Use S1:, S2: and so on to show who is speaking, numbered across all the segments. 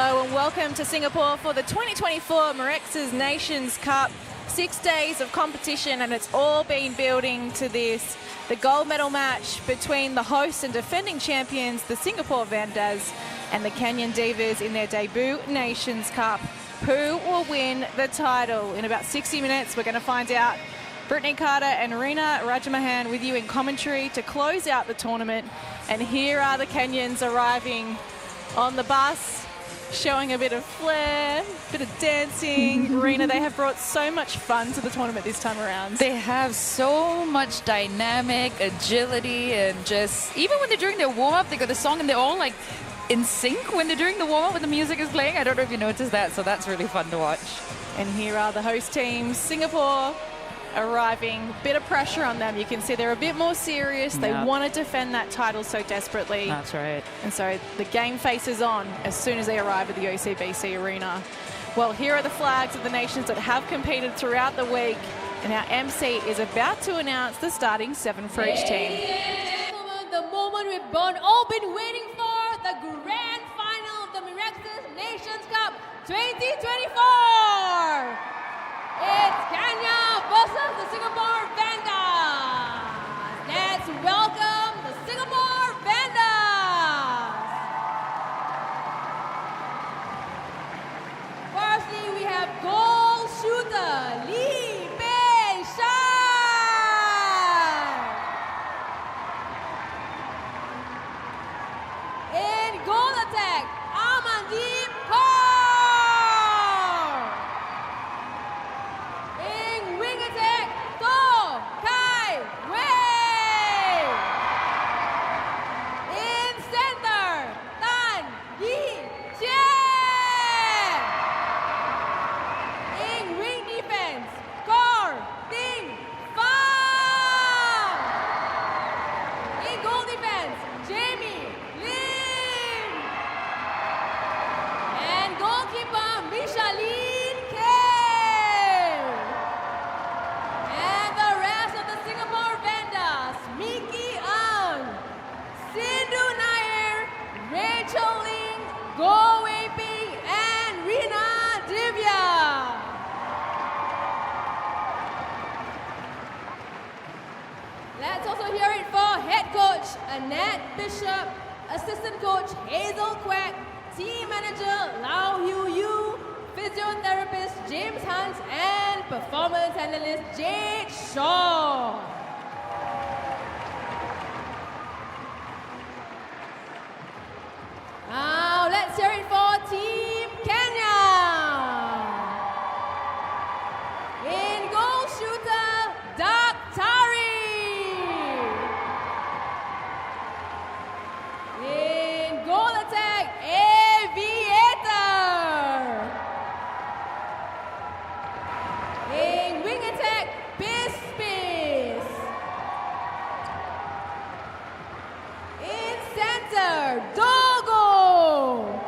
S1: Hello and welcome to Singapore for the 2024 Mirxes Nations Cup. 6 days of competition and it's all been building to this. The gold medal match between the hosts and defending champions, the Singapore Vandas, and the Kenyan Divas in their debut Nations Cup. Who will win the title? In about 60 minutes, we're going to find out. Brittany Carter and Rina Rajamahan with you in commentary to close out the tournament. And here are the Kenyans arriving on the bus, showing a bit of flair, a bit of dancing. Rina, they have brought so much fun to the tournament this time around.
S2: They have so much dynamic, agility, and just, even when they're doing their warm-up, they got the song and they're all like in sync when they're doing the warm-up when the music is playing. I don't know if you noticed that, so that's really fun to watch.
S1: And here are the host teams, Singapore arriving, bit of pressure on them. You can see they're a bit more serious. They want to defend that title so desperately.
S2: That's right.
S1: And so the game faces on as soon as they arrive at the OCBC Arena. Well, here are the flags of the nations that have competed throughout the week. And our MC is about to announce the starting 7 for each team.
S3: The moment we've all been waiting for, the grand final of the Mirxes Nations Cup 2024. It's Kenya versus the Singapore Vandas. Let's welcome the Singapore Vandas. Firstly, we have goal shooter Lee Pei Shai. In goal attack, Amandeep Kaur. Let's also hear it for head coach Annette Bishop, assistant coach Hazel Quack, team manager Lau Hu Yu, physiotherapist James Hunt, and performance analyst Jade Shaw. Now let's hear it for Team Kenya. In goal shooter Daktari. In goal attack Aviator. In wing attack Piss. In center Dogo.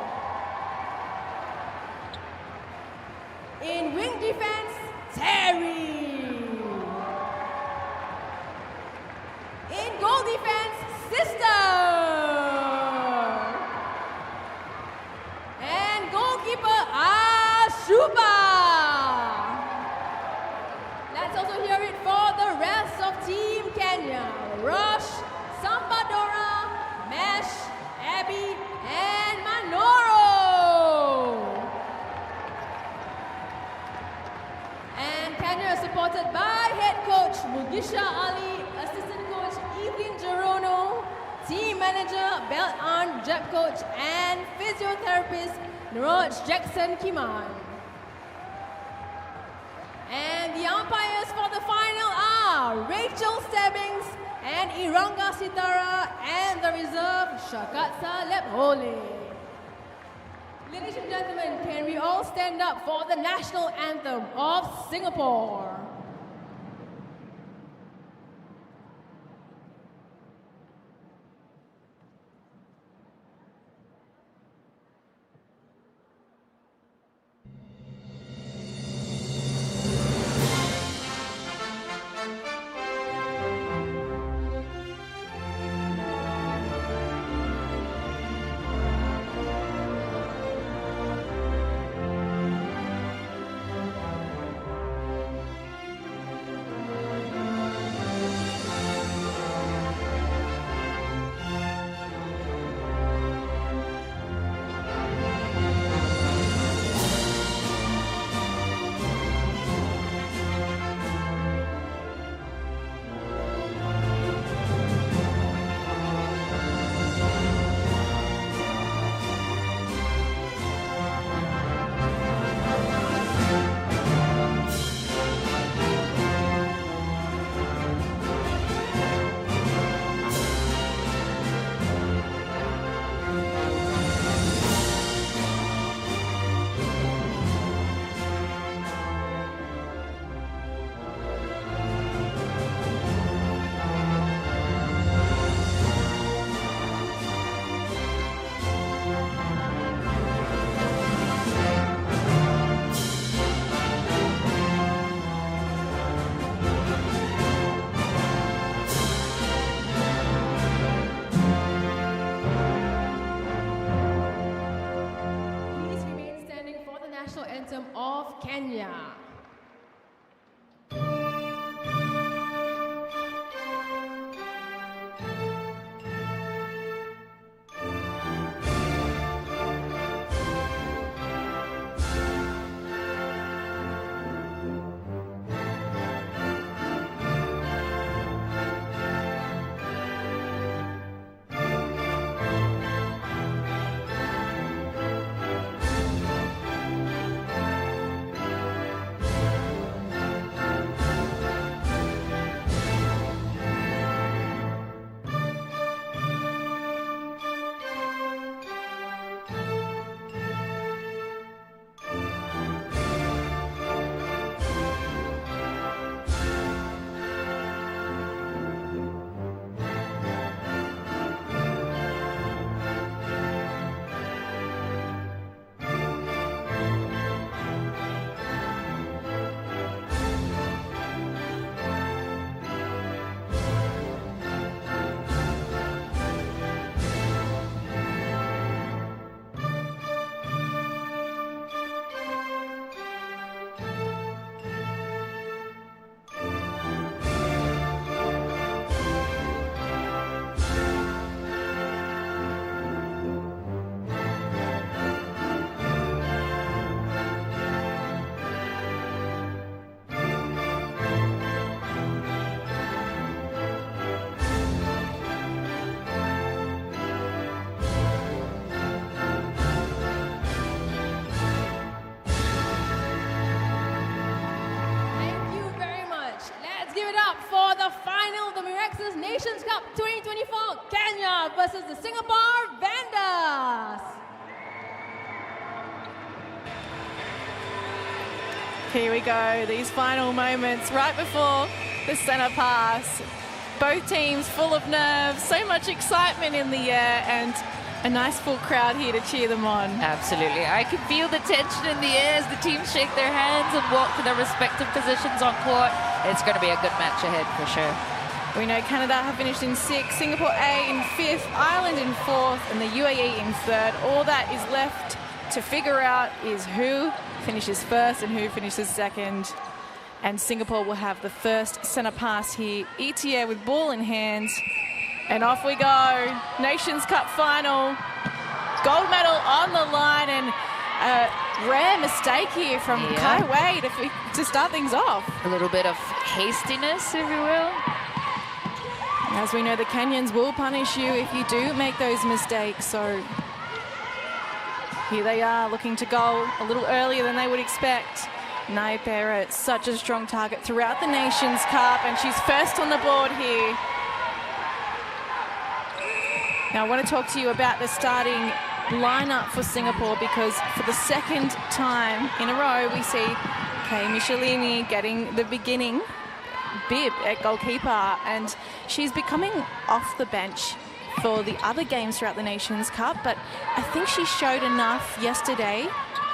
S3: In wing defense, Terry. In goal defense, Sister. And goalkeeper, Ashuba. Let's also hear it for the rest of Team Kenya. Rush, Sambadora, Mesh, Abby, and Manoro. And Kenya is supported by head coach Mugisha Ali, assistant coach Evelyn Gerono, team manager Belt Arm Jeb coach, and physiotherapist Niroj Jackson Kiman. And the umpires for the final are Rachel Stebbings and Iranga Sitara, and the reserve Shakatsa Lephole. Ladies and gentlemen, can we all stand up for the national anthem of Singapore? national anthem of Kenya. For the final, the Mirxes Nations Cup 2024, Kenya versus the Singapore Vandals.
S1: Here we go, these final moments right before the centre pass. Both teams full of nerves, so much excitement in the air, and a nice full crowd here to cheer them on.
S2: Absolutely. I can feel the tension in the air as the teams shake their hands and walk to their respective positions on court. It's going to be a good match ahead for sure.
S1: We know Canada have finished in 6th, Singapore A in 5th, Ireland in 4th, and the UAE in 3rd. All that is left to figure out is who finishes 1st and who finishes 2nd. And Singapore will have the first centre pass here. ETA with ball in hands. And off we go. Nations Cup final. Gold medal on the line, and a rare mistake here from Kai Wade to start things off.
S2: A little bit of hastiness, if you will.
S1: As we know, the Kenyans will punish you if you do make those mistakes. So here they are, looking to go a little earlier than they would expect. Naipera, such a strong target throughout the Nations Cup, and she's first on the board here. Now I want to talk to you about the starting lineup for Singapore, because for the second time in a row we see Kay Michelini getting the beginning bib at goalkeeper, and she's becoming off the bench for the other games throughout the Nations Cup, but I think she showed enough yesterday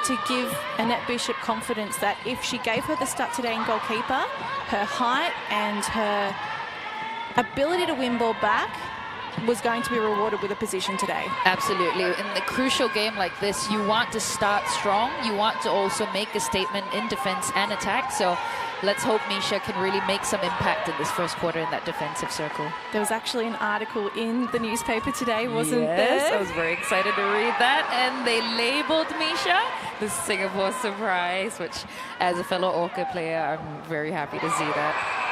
S1: to give Annette Bishop confidence that if she gave her the start today in goalkeeper, her height and her ability to win ball back was going to be rewarded with a position today.
S2: Absolutely. In a crucial game like this, you want to start strong. You want to also make a statement in defense and attack. So let's hope Misha can really make some impact in this first quarter in that defensive circle.
S1: There was actually an article in the newspaper today, wasn't there?
S2: Yes, I was very excited to read that. And they labeled Misha the Singapore surprise, which as a fellow Orca player, I'm very happy to see that.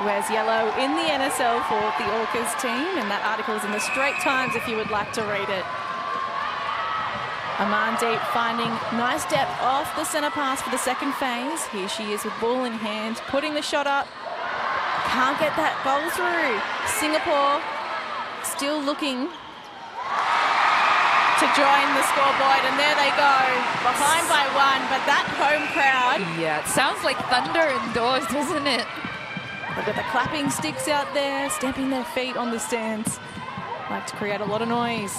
S1: Wears yellow in the NSL for the Orcas team, and that article is in the Straits Times if you would like to read it. Amandeep finding nice depth off the centre pass for the second phase. Here she is with ball in hand, putting the shot up. Can't get that goal through. Singapore still looking to join the scoreboard, and there they go, behind by 1, but that home crowd.
S2: Yeah, it sounds like thunder indoors, doesn't it?
S1: They've got the clapping sticks out there, stamping their feet on the stands. Like to create a lot of noise.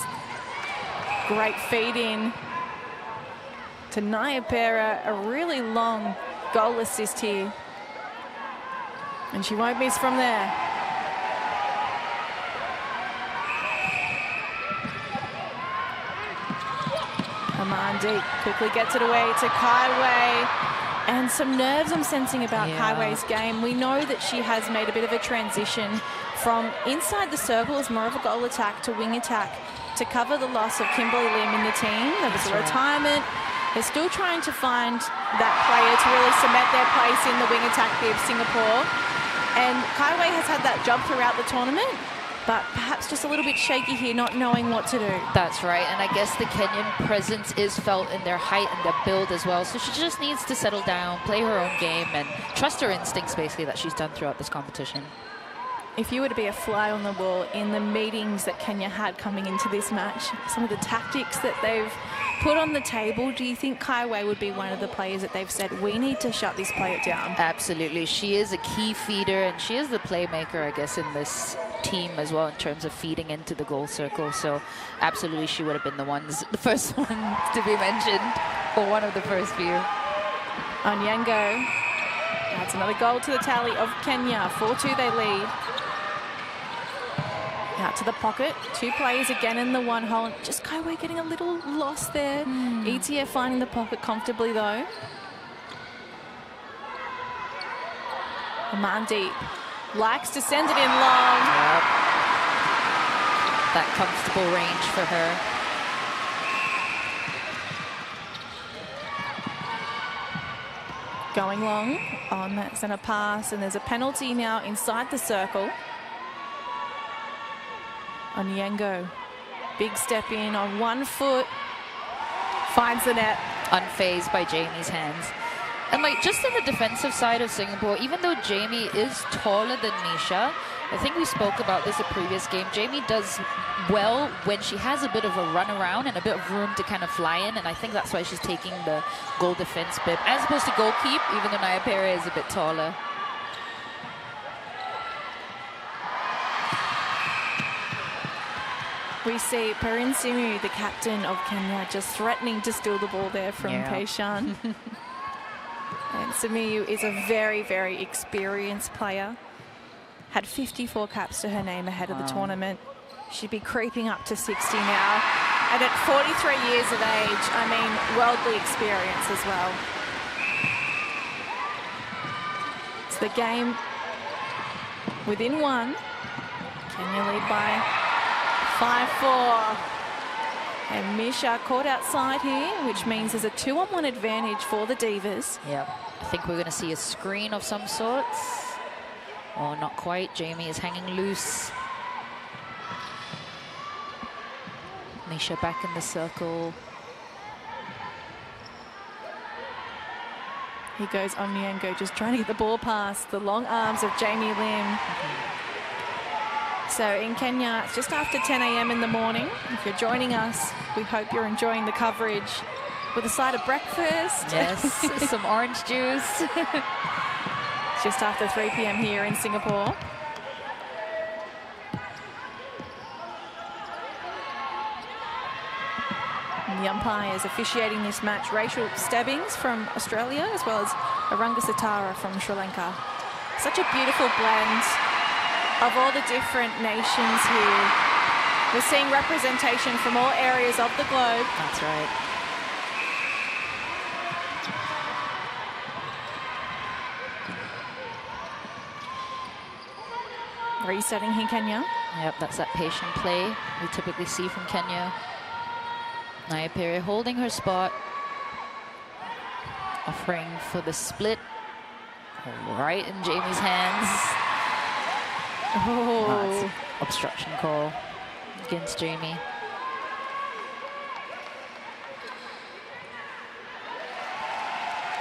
S1: Great feed in to Naipera, a really long goal assist here. And she won't miss from there. Amandi quickly gets it away to Kaiwei. And some nerves I'm sensing about Kaiwei's game. We know that she has made a bit of a transition from inside the circle as more of a goal attack to wing attack to cover the loss of Kimberly Lim in the team. There was a retirement. They're still trying to find that player to really cement their place in the wing attack here of Singapore. And Kaiwei has had that job throughout the tournament, but perhaps just a little bit shaky here, not knowing what to do.
S2: That's right, and I guess the Kenyan presence is felt in their height and their build as well, so she just needs to settle down, play her own game, and trust her instincts, basically, that she's done throughout this competition.
S1: If you were to be a fly on the wall in the meetings that Kenya had coming into this match, some of the tactics that they've put on the table, do you think Kaiwei would be one of the players that they've said, we need to shut this player down?
S2: Absolutely. She is a key feeder, and she is the playmaker, I guess, in this team as well in terms of feeding into the goal circle. So absolutely she would have been the first one to be mentioned, or one of the first few.
S1: Onyango adds another goal to the tally of Kenya. 4-2 they lead. Out to the pocket, 2 players again in the 1 hole. Just Kaiwei getting a little lost there. ETF finding the pocket comfortably though. Amandi likes to send it in long.
S2: Yep. That comfortable range for her.
S1: Going long on that centre pass, and there's a penalty now inside the circle. Onyango, big step in on 1 foot, finds the net.
S2: Unfazed by Jamie's hands. And like just on the defensive side of Singapore, even though Jamie is taller than Nisha, I think we spoke about this a previous game, Jamie does well when she has a bit of a run around and a bit of room to kind of fly in, and I think that's why she's taking the goal defense bib as opposed to goal keep, even though Naya Pere is a bit taller.
S1: We see Perin Simu, the captain of Kenya, just threatening to steal the ball there from Peishan. And Simiyu is a very, very experienced player. Had 54 caps to her name ahead of the tournament. She'd be creeping up to 60 now. And at 43 years of age, I mean, worldly experience as well. It's the game within 1. Kenya lead by 5-4. And Misha caught outside here, which means there's a 2-on-1 advantage for the Divas.
S2: Yep. I think we're going to see a screen of some sorts. Oh, not quite. Jamie is hanging loose. Misha back in the circle.
S1: Here goes Onyango, just trying to get the ball past the long arms of Jamie Lim. So in Kenya, it's just after 10 a.m. in the morning. If you're joining us, we hope you're enjoying the coverage with a side of breakfast.
S2: Yes, some orange juice.
S1: Just after 3 p.m. here in Singapore. And the umpires officiating this match, Rachel Stebbings from Australia, as well as Aranga Sitara from Sri Lanka. Such a beautiful blend of all the different nations here. We're seeing representation from all areas of the globe.
S2: That's right.
S1: Resetting here, Kenya.
S2: Yep, that's that patient play we typically see from Kenya. Naya Pere holding her spot. Offering for the split. Right in Jamie's hands.
S1: Oh,
S2: obstruction call against Jamie.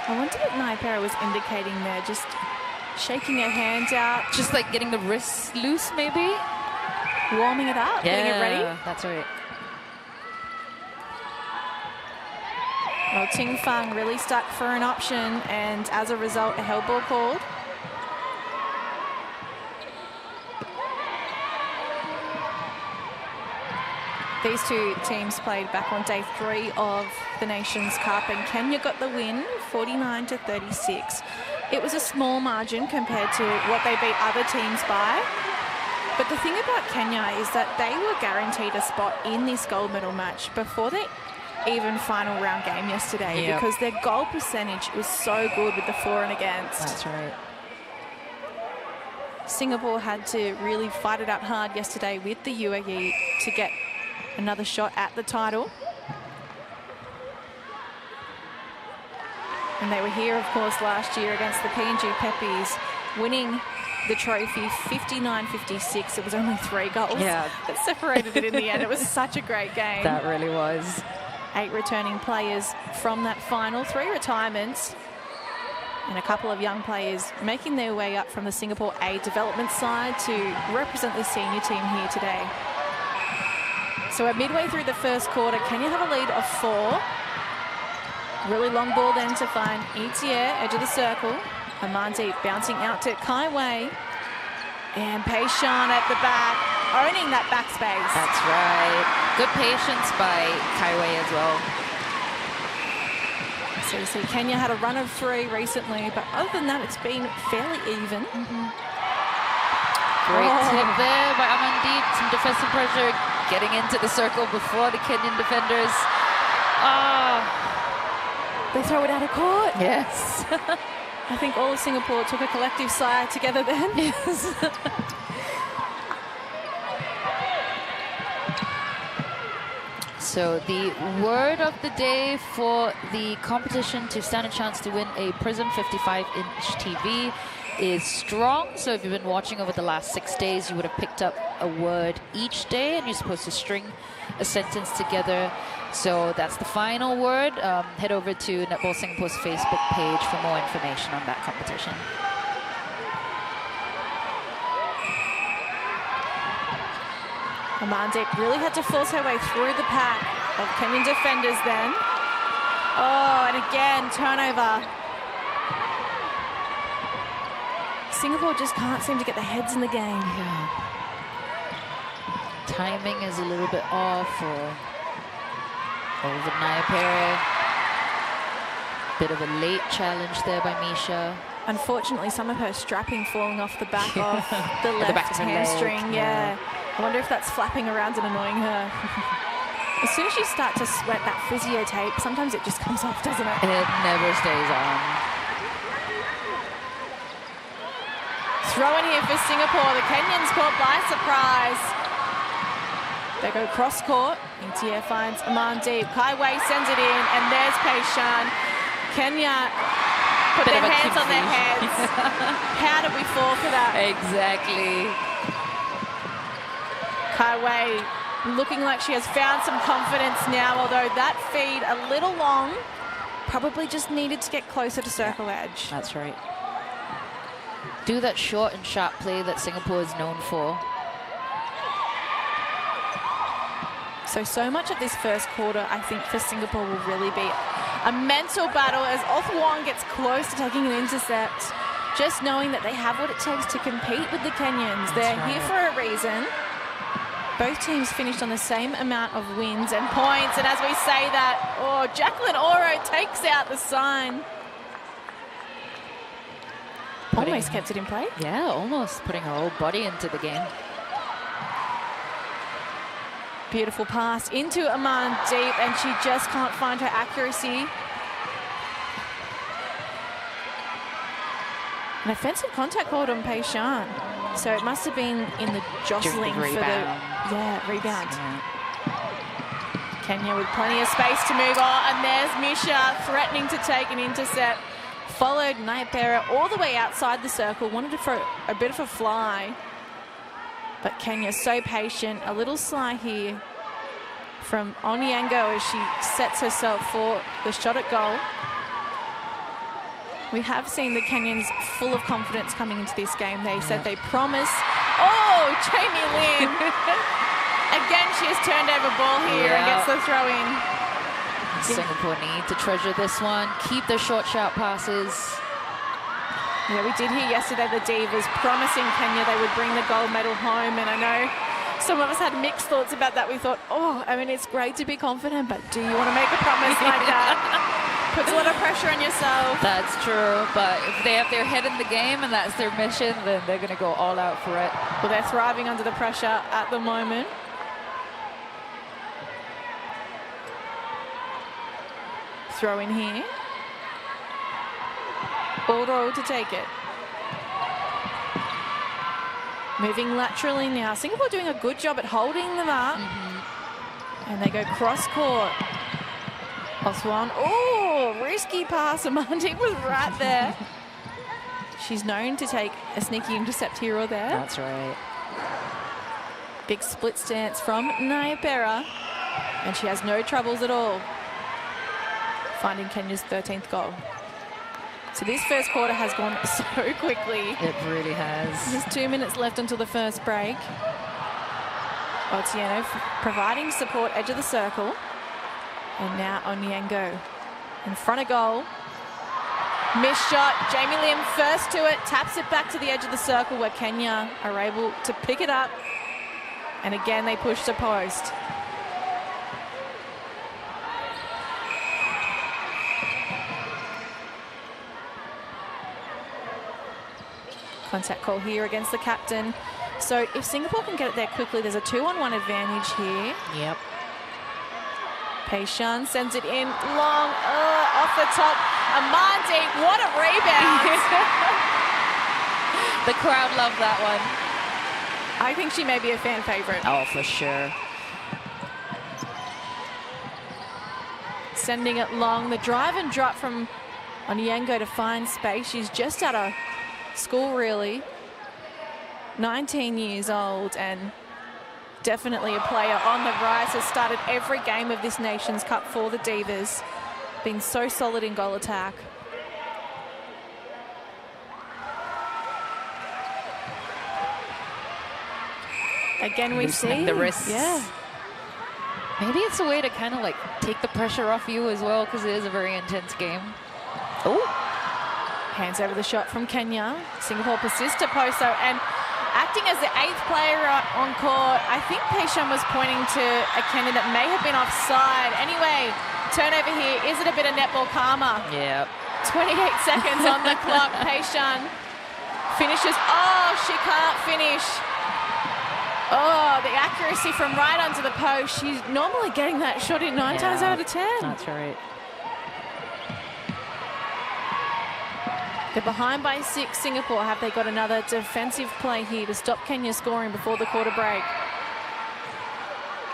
S1: I wonder what Naya Pere was indicating there, just shaking her hands out.
S2: Just like getting the wrists loose, maybe?
S1: Warming it up, getting it ready.
S2: That's right.
S1: Well, Ting Fang really stuck for an option, and as a result, a held ball called. These two teams played back on day 3 of the Nations Cup, and Kenya got the win, 49-36. It was a small margin compared to what they beat other teams by. But the thing about Kenya is that they were guaranteed a spot in this gold medal match before they even final round game yesterday because their goal percentage was so good with the for and against.
S2: That's right.
S1: Singapore had to really fight it out hard yesterday with the UAE to get another shot at the title. And they were here, of course, last year against the PNG Peppies, winning the trophy 59-56. It was only 3 goals that separated it in the end. It was such a great game.
S2: That really was.
S1: 8 returning players from that final, 3 retirements, and a couple of young players making their way up from the Singapore A development side to represent the senior team here today. So we're midway through the first quarter. Kenya have a lead of 4. Really long ball then to find Etier, edge of the circle. Amandi bouncing out to Kai Wei. And Peishan at the back, owning that backspace.
S2: That's right. Good patience by Kai Wei as well.
S1: So you see Kenya had a run of 3 recently, but other than that, it's been fairly even.
S2: Great tip there by Amandeep. Some defensive pressure, getting into the circle before the Kenyan defenders.
S1: They throw it out of court.
S2: Yes.
S1: I think all of Singapore took a collective sigh together then.
S2: Yes. So the word of the day for the competition to stand a chance to win a Prism 55-inch TV is strong. So if you've been watching over the last 6 days, you would have picked up a word each day, and you're supposed to string a sentence together. So that's the final word. Head over to Netball Singapore's Facebook page for more information on that competition.
S1: Amandi really had to force her way through the pack of Kenyan defenders then. Oh, and again, turnover. Singapore just can't seem to get their heads in the game.
S2: Yeah. Timing is a little bit off over Nayapere. Bit of a late challenge there by Misha.
S1: Unfortunately, some of her strapping falling off the back of the left hamstring. Yeah. I wonder if that's flapping around and annoying her. As soon as you start to sweat that physio tape, sometimes it just comes off, doesn't it?
S2: It never stays on.
S1: Throw in here for Singapore. The Kenyans caught by surprise. They go cross court. Etier finds Amandeep. Kai Wei sends it in, and there's Peishan. Kenya put their hands on their heads. How did we fall for that?
S2: Exactly.
S1: Kai Wei looking like she has found some confidence now, although that feed a little long. Probably just needed to get closer to circle edge.
S2: That's right. Do that short and sharp play that Singapore is known for.
S1: So much of this first quarter, I think, for Singapore will really be a mental battle as Othwong gets close to taking an intercept. Just knowing that they have what it takes to compete with the Kenyans. They're here for a reason. Both teams finished on the same amount of wins and points. And as we say that, oh, Jacqueline Oro takes out the sign. Almost kept it in play.
S2: Yeah, almost putting her whole body into the game.
S1: Beautiful pass into Amandeep, and she just can't find her accuracy. An offensive contact called on Peishan. So it must have been in the jostling for the rebound. Yeah. Kenya with plenty of space to move on, and there's Misha threatening to take an intercept. Followed Nayapere all the way outside the circle, wanted to throw a bit of a fly. But Kenya so patient, a little sly here from Onyango as she sets herself for the shot at goal. We have seen the Kenyans full of confidence coming into this game. They said they promise. Oh, Jamie Lynn. Again, she has turned over ball here and gets the throw in.
S2: Singapore need to treasure this one. Keep their short, sharp passes.
S1: Yeah, we did hear yesterday the Divas promising Kenya they would bring the gold medal home. And I know some of us had mixed thoughts about that. We thought, oh, I mean, it's great to be confident, but do you want to make a promise like that? Puts a lot of pressure on yourself.
S2: That's true, but if they have their head in the game and that's their mission, then they're going to go all out for it.
S1: Well, they're thriving under the pressure at the moment. throw in here. Oro to take it. Moving laterally now. Singapore doing a good job at holding them up. And they go cross court. Oswan. Oh, risky pass. Amandi was right there. She's known to take a sneaky intercept here or there.
S2: That's right.
S1: Big split stance from Nayapera. And she has no troubles at all finding Kenya's 13th goal. So this first quarter has gone so quickly.
S2: It really has.
S1: There's 2 minutes left until the first break. Otieno providing support, edge of the circle. And now Onyango in front of goal. Missed shot. Jamie Lim first to it, taps it back to the edge of the circle where Kenya are able to pick it up. And again, they push the post. Contact call here against the captain. So if Singapore can get it there quickly, there's a 2-on-1 advantage here.
S2: Yep.
S1: Peishan sends it in long, off the top. Amandi, what a rebound.
S2: The crowd loved that one.
S1: I think she may be a fan favorite.
S2: Oh, for sure.
S1: Sending it long. The drive and drop from Onyango to find space. She's just out of school, really. 19 years old and definitely a player on the rise. Has started every game of this Nations Cup for the Divas. Been so solid in goal attack. Again, we see
S2: the wrists.
S1: Yeah.
S2: Maybe it's a way to kind of like take the pressure off you as well, because it is a very intense game. Oh.
S1: Hands over the shot from Kenya. Singapore persists to Poso, and acting as the 8th player on court, I think Peishan was pointing to a Kenya that may have been offside. Anyway, turnover here. Is it a bit of netball karma?
S2: Yep.
S1: 28 seconds on the clock. Peishan finishes. Oh, she can't finish. Oh, the accuracy from right under the post. She's normally getting that shot in 9 times out of 10.
S2: That's right.
S1: They're behind by 6, Singapore. Have they got another defensive play here to stop Kenya scoring before the quarter break?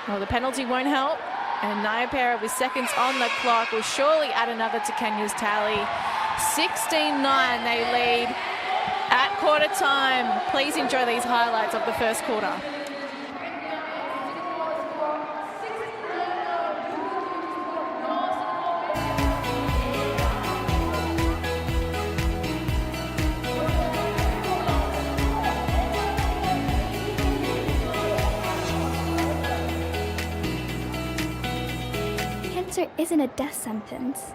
S1: Well, the penalty won't help. And Nayapera with seconds on the clock will surely add another to Kenya's tally. 16-9 they lead at quarter time. Please enjoy these highlights of the first quarter.
S4: Cancer isn't a death sentence.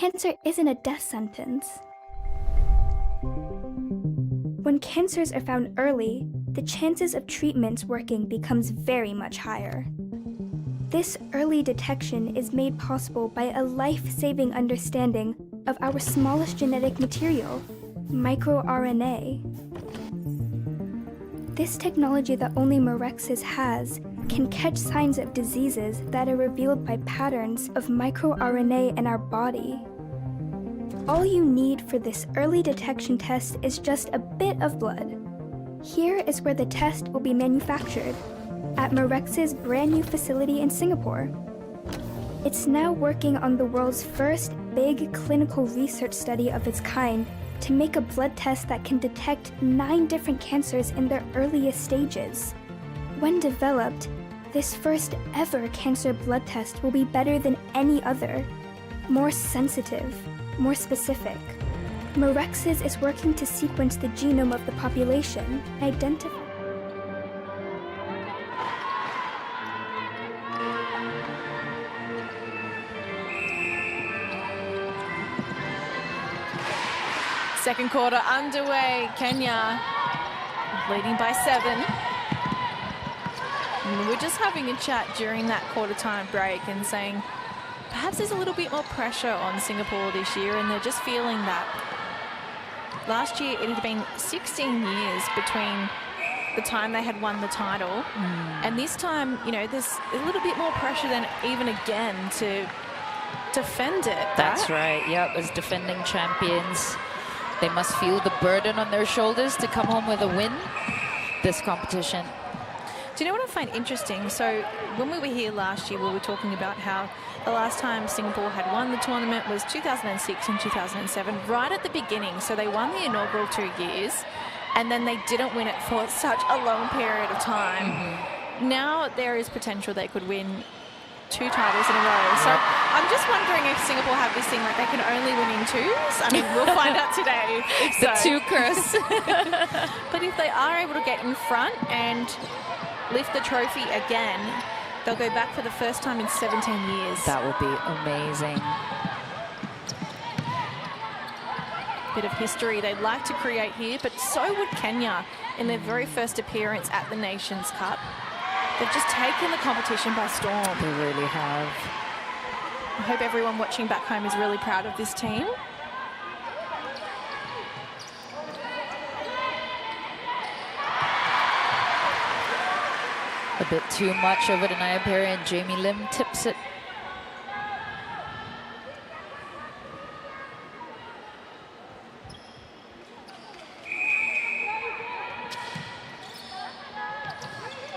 S4: cancer isn't a death sentence. When cancers are found early, the chances of treatments working becomes very much higher. This early detection is made possible by a life-saving understanding of our smallest genetic material, microRNA. This technology that only Mirxes has can catch signs of diseases that are revealed by patterns of microRNA in our body. All you need for this early detection test is just a bit of blood. Here is where the test will be manufactured, at Mirxes' brand new facility in Singapore. It's now working on the world's first big clinical research study of its kind to make a blood test that can detect 9 different cancers in their earliest stages. When developed, this first ever cancer blood test will be better than any other, more sensitive, more specific. Mirxes is working to sequence the genome of the population and identify.
S1: Second quarter underway. Kenya leading by 7. And we're just having a chat during that quarter time break and saying perhaps there's a little bit more pressure on Singapore this year, and they're just feeling that. Last year it had been 16 years between the time they had won the title, and this time, you know, there's a little bit more pressure than even again to defend it.
S2: That's right. Yep, as defending champions, they must feel the burden on their shoulders to come home with a win this competition.
S1: Do you know what I find interesting? So when we were here last year, we were talking about how the last time Singapore had won the tournament was 2006 and 2007, right at the beginning. So they won the inaugural 2 years, and then they didn't win it for such a long period of time. Now there is potential they could win 2 titles in a row. So I'm just wondering if Singapore have this thing like they can only win in 2s. I mean, we'll find out today if
S2: The
S1: so.
S2: 2 curse.
S1: But if they are able to get in front and lift the trophy again, they'll go back for the first time in 17 years.
S2: That would be amazing.
S1: Bit of history they'd like to create here, but so would Kenya in their very first appearance at the Nations Cup. They've just taken the competition by storm.
S2: They really have.
S1: I hope everyone watching back home is really proud of this team.
S2: A bit too much over to Naya Perry, and Jamie Lim tips it.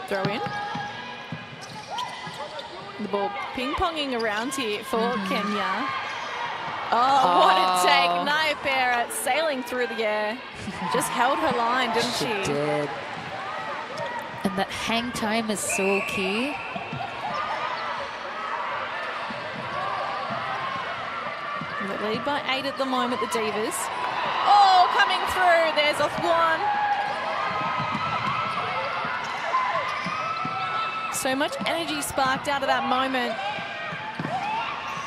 S1: Throw in. The ball ping-ponging around here for Kenya. Oh, what a take. Naya Perry sailing through the air. Just held her line, didn't she?
S2: She did. And that hang time is so key.
S1: The lead by 8 at the moment, the Divas. Oh, coming through. There's Othwan. So much energy sparked out of that moment.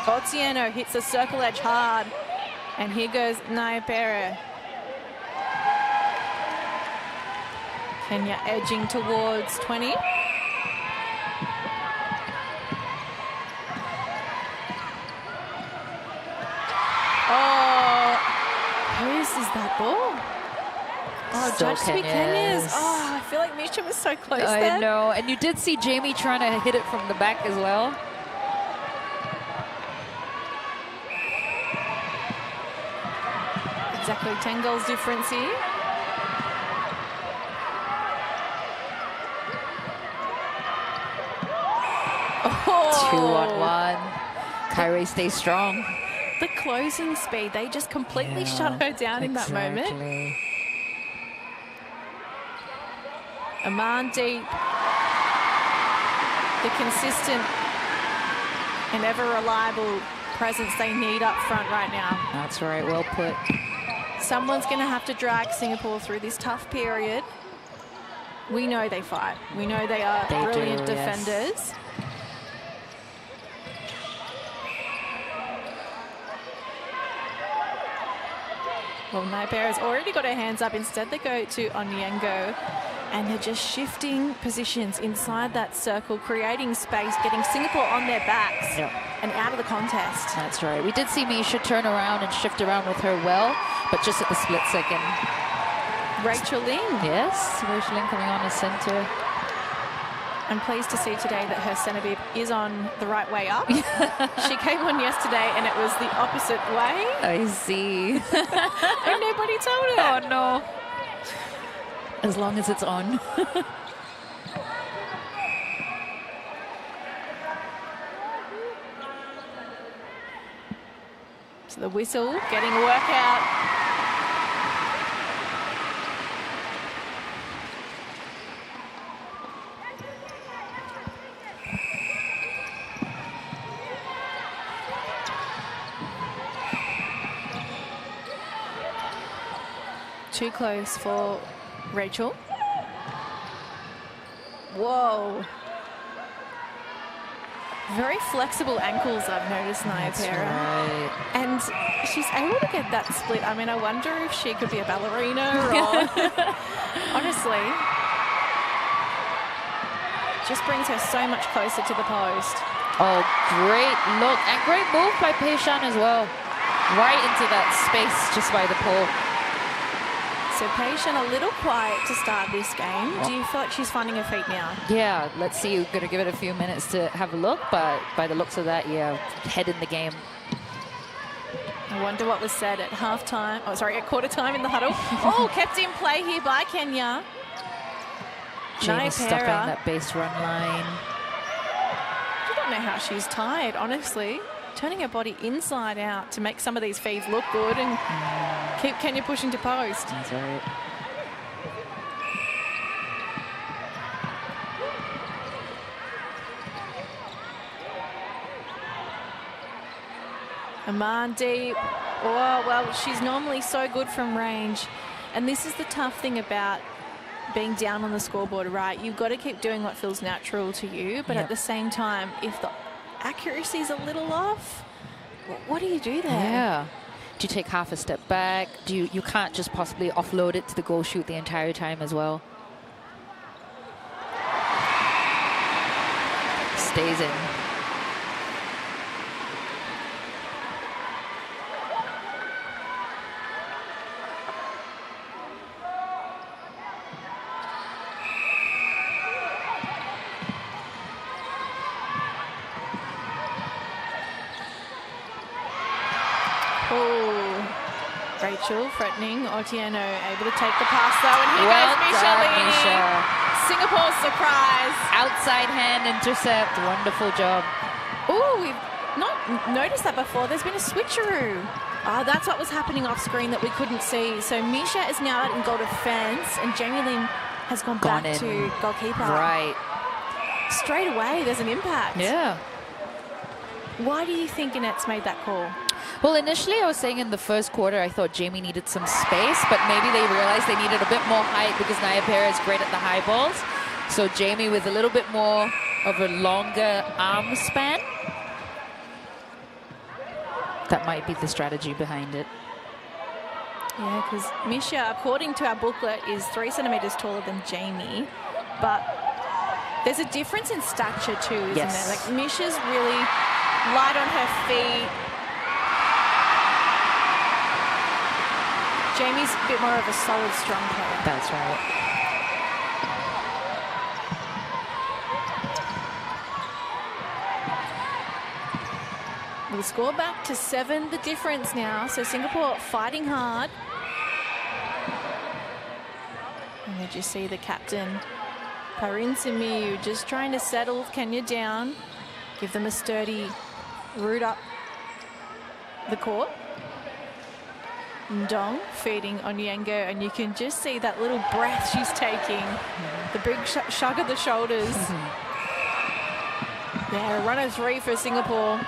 S1: Otieno hits the circle edge hard. And here goes Naya Perry. Kenya edging towards 20. Oh, whose is that ball? Oh,
S2: Still
S1: judged to be Kenya's. Oh, I feel like Misha was so close there.
S2: I know, and you did see Jamie trying to hit it from the back as well.
S1: Exactly, 10 goals difference here. Oh.
S2: 2-on-1. Kyrie stays strong.
S1: The closing speed, they just completely shut her down in that moment. Aman deep. The consistent and ever reliable presence they need up front right now.
S2: That's right, well put.
S1: Someone's going to have to drag Singapore through this tough period. We know they fight. We know they are brilliant defenders. Well, Naipera's already got her hands up. Instead, they go to Onyengo, and they're just shifting positions inside that circle, creating space, getting Singapore on their backs and out of the contest.
S2: That's right. We did see Misha turn around and shift around with her well, but just at the split second.
S1: Rachel Ling.
S2: Yes, Rachel Ling coming on as center.
S1: I'm pleased to see today that her centre bib is on the right way up. She came on yesterday and it was the opposite way.
S2: I see.
S1: And nobody told her.
S2: Oh, no. As long as it's on.
S1: So the whistle, getting a workout. Too close for Rachel. Whoa. Very flexible ankles, I've noticed, Naipera.
S2: Right.
S1: And she's able to get that split. I mean, I wonder if she could be a ballerina or... Honestly. Just brings her so much closer to the post.
S2: Oh, great look. And great move by Pei Shan as well. Right into that space just by the pole.
S1: So Pei Shan a little quiet to start this game. Do you feel like she's finding her feet now?
S2: Yeah, let's see. We're going to give it a few minutes to have a look, but by the looks of that, yeah, head in the game.
S1: I wonder what was said at halftime. Oh, sorry, at quarter time in the huddle. Oh, kept in play here by Kenya.
S2: Jamie stopping that base run line.
S1: I don't know how she's tired, honestly. Turning her body inside out to make some of these feeds look good and keep Kenya pushing to post.
S2: That's right.
S1: Aman deep. Oh, well, she's normally so good from range. And this is the tough thing about being down on the scoreboard, right? You've got to keep doing what feels natural to you. But at the same time, if the accuracy is a little off, what do you do there?
S2: Yeah. Do you take half a step back? You can't just possibly offload it to the goal shoot the entire time as well. Stays in.
S1: Rachel threatening. Otieno able to take the pass though, and here
S2: well
S1: goes Misha
S2: done,
S1: leading.
S2: Misha.
S1: Singapore's surprise.
S2: Outside hand intercept. Wonderful job.
S1: Oh, we've not noticed that before. There's been a switcheroo. Oh, that's what was happening off screen that we couldn't see. So Misha is now out in goal defence, and Jamie Lim has gone back
S2: in.
S1: to goalkeeper.
S2: Right.
S1: Straight away, there's an impact.
S2: Yeah.
S1: Why do you think Annette's made that call?
S2: Well, initially I was saying in the first quarter I thought Jamie needed some space, but maybe they realized they needed a bit more height because Naipera is great at the high balls. So Jamie with a little bit more of a longer arm span. That might be the strategy behind it.
S1: Yeah, because Misha, according to our booklet, is 3 centimetres taller than Jamie, but there's a difference in stature too, isn't there? Like Misha's really light on her feet. Jamie's a bit more of a solid, strong player.
S2: That's right.
S1: We'll score back to 7, the difference now. So Singapore fighting hard. And did you see the captain, Parin Simiu, just trying to settle Kenya down, give them a sturdy route up the court. Ndong feeding Onyengo, and you can just see that little breath she's taking. The big shrug of the shoulders. Yeah, a run of 3 for Singapore.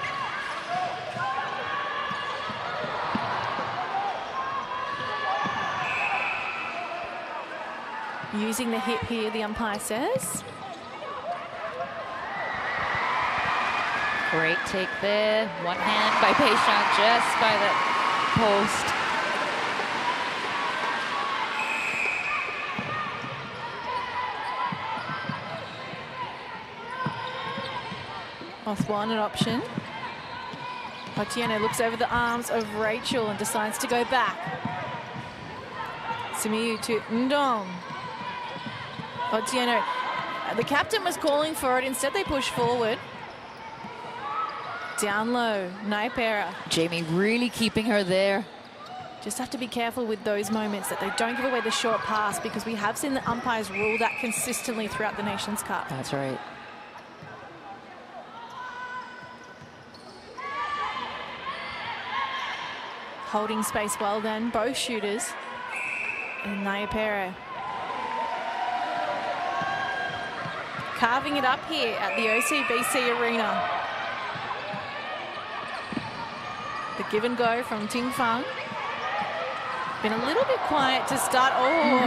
S1: Using the hip here, the umpire says.
S2: Great take there. One hand by Pei Shan just by that post.
S1: Off one, an option. Otieno looks over the arms of Rachel and decides to go back. Simiyu to Ndong. Otieno, the captain was calling for it. Instead, they push forward. Down low, Naipera.
S2: Jamie really keeping her there.
S1: Just have to be careful with those moments that they don't give away the short pass, because we have seen the umpires rule that consistently throughout the Nations Cup.
S2: That's right.
S1: Holding space well then, both shooters. And Naipera carving it up here at the OCBC Arena. The give and go from Ting Fang. Been a little bit quiet to start. Oh,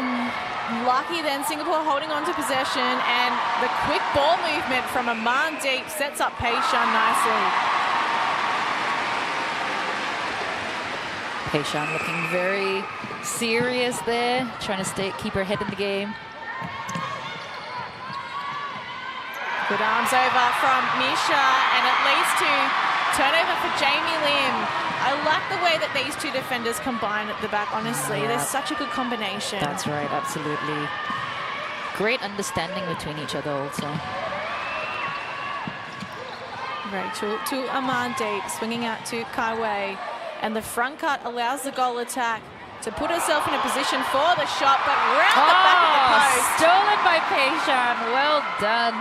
S1: lucky then, Singapore holding on to possession, and the quick ball movement from Amandeep sets up Peishan nicely.
S2: Peishan looking very serious there, trying to keep her head in the game.
S1: Good arms over from Misha, and it leads to turnover for Jamie Lim. I like the way that these two defenders combine at the back, honestly.
S2: Yeah.
S1: They're such a good combination.
S2: That's right, absolutely. Great understanding between each other also.
S1: Rachel to Amandeep, swinging out to Kai Wei. And the front cut allows the goal attack to put herself in a position for the shot, but round the back of the post.
S2: Stolen by Peishan. Well done.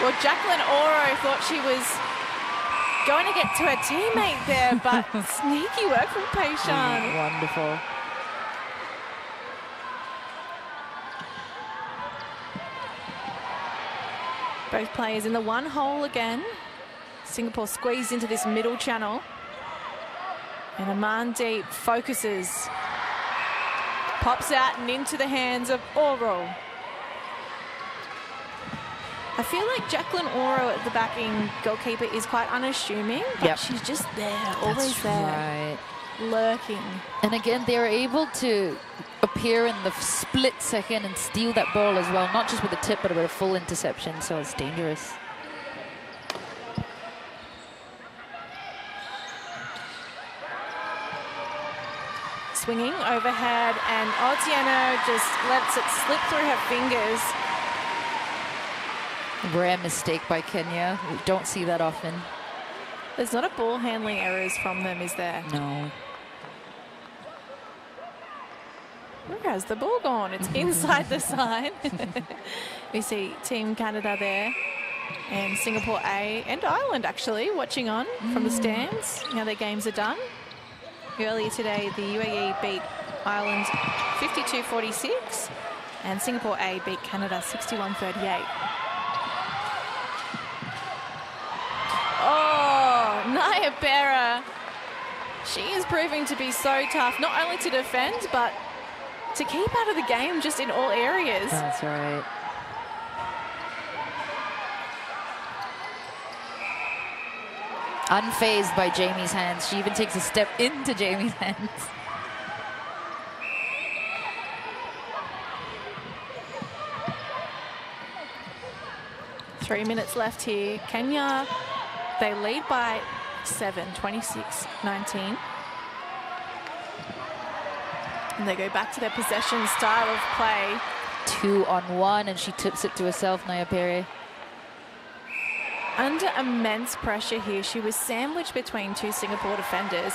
S1: Well, Jacqueline Oro thought she was going to get to her teammate there, but sneaky work from Peishan.
S2: Wonderful.
S1: Both players in the one hole again. Singapore squeezed into this middle channel. And Amandeep focuses. Pops out and into the hands of Oro. I feel like Jacqueline Oro at the backing goalkeeper is quite unassuming, but she's just there, always there, lurking.
S2: And again, they were able to appear in the split second and steal that ball as well, not just with a tip, but with a full interception, so it's dangerous.
S1: Swinging overhead, and Otieno just lets it slip through her fingers.
S2: Rare mistake by Kenya. We don't see that often.
S1: There's not a ball handling errors from them, is there?
S2: No.
S1: Where has the ball gone? It's inside the side. We see Team Canada there, and Singapore A and Ireland actually watching on from the stands. Now their games are done. Earlier today, the UAE beat Ireland 52-46, and Singapore A beat Canada 61-38. Oh, Naipera. She is proving to be so tough, not only to defend, but to keep out of the game just in all areas.
S2: That's right. Unfazed by Jamie's hands. She even takes a step into Jamie's hands.
S1: Three minutes left here. Kenya, they lead by 7, 26-19. And they go back to their possession style of play.
S2: 2-on-1, and she tips it to herself, Naipera.
S1: Under immense pressure here, she was sandwiched between two Singapore defenders.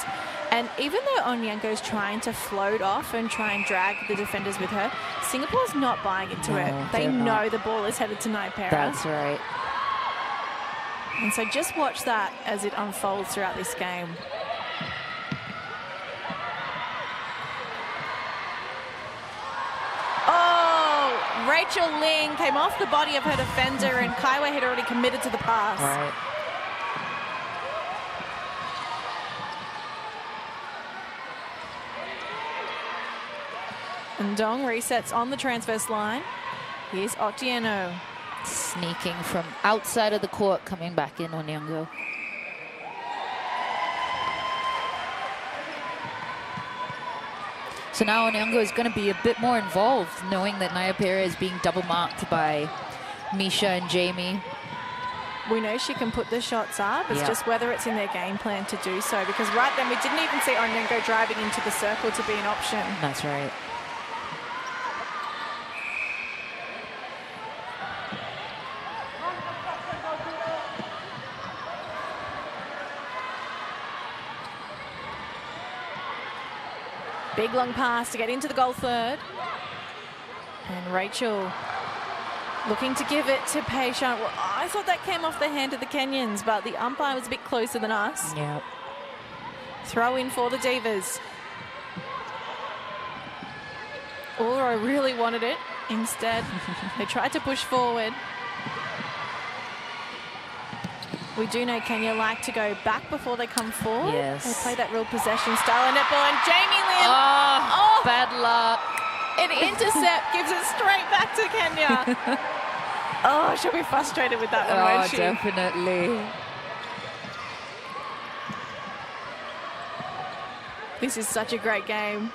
S1: And even though Onyango's trying to float off and try and drag the defenders with her, Singapore's not buying into it. They know the ball is headed to Naipera.
S2: That's right.
S1: And so just watch that as it unfolds throughout this game. Rachel Ling came off the body of her defender, and Kai Wei had already committed to the pass.
S2: Right.
S1: And Dong resets on the transverse line. Here's Otieno.
S2: Sneaking from outside of the court, coming back in on Onyango. So now Onyango is going to be a bit more involved, knowing that Naipera is being double marked by Misha and Jamie.
S1: We know she can put the shots up. It's just whether it's in their game plan to do so. Because right then, we didn't even see Onyengo driving into the circle to be an option.
S2: That's right.
S1: Big long pass to get into the goal third. And Rachel looking to give it to Peishan. Well, I thought that came off the hand of the Kenyans, but the umpire was a bit closer than us.
S2: Yeah.
S1: Throw in for the Divas. Oro really wanted it. Instead, they tried to push forward. We do know Kenya like to go back before they come forward.
S2: Yes.
S1: They play that real possession style of netball. And Jamie Lim.
S2: Oh, bad luck.
S1: An intercept gives it straight back to Kenya. Oh, she'll be frustrated with that one, won't she?
S2: Definitely.
S1: This is such a great game.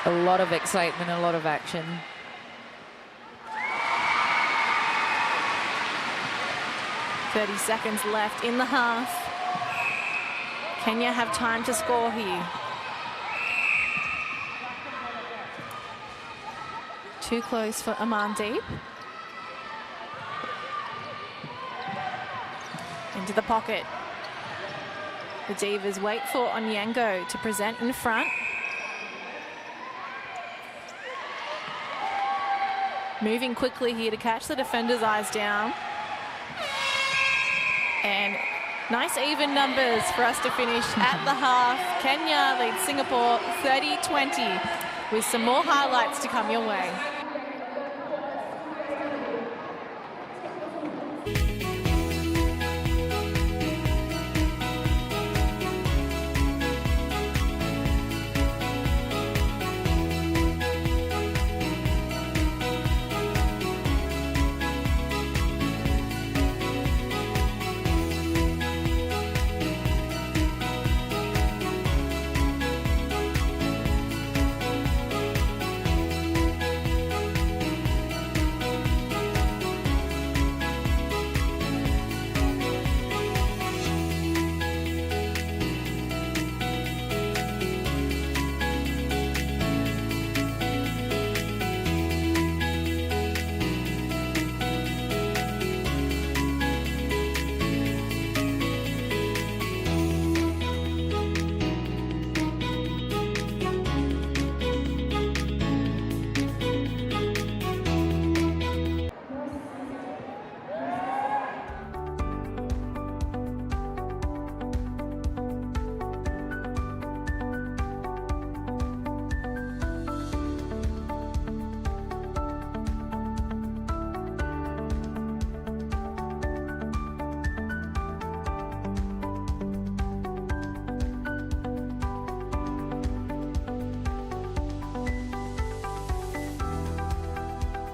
S2: A lot of excitement, a lot of action.
S1: .30 seconds left in the half. Kenya have time to score here. Too close for Amandeep. Into the pocket. The Divas wait for Onyengo to present in front. Moving quickly here to catch the defender's eyes down. And nice even numbers for us to finish at the half. Kenya leads Singapore 30-20 with some more highlights to come your way.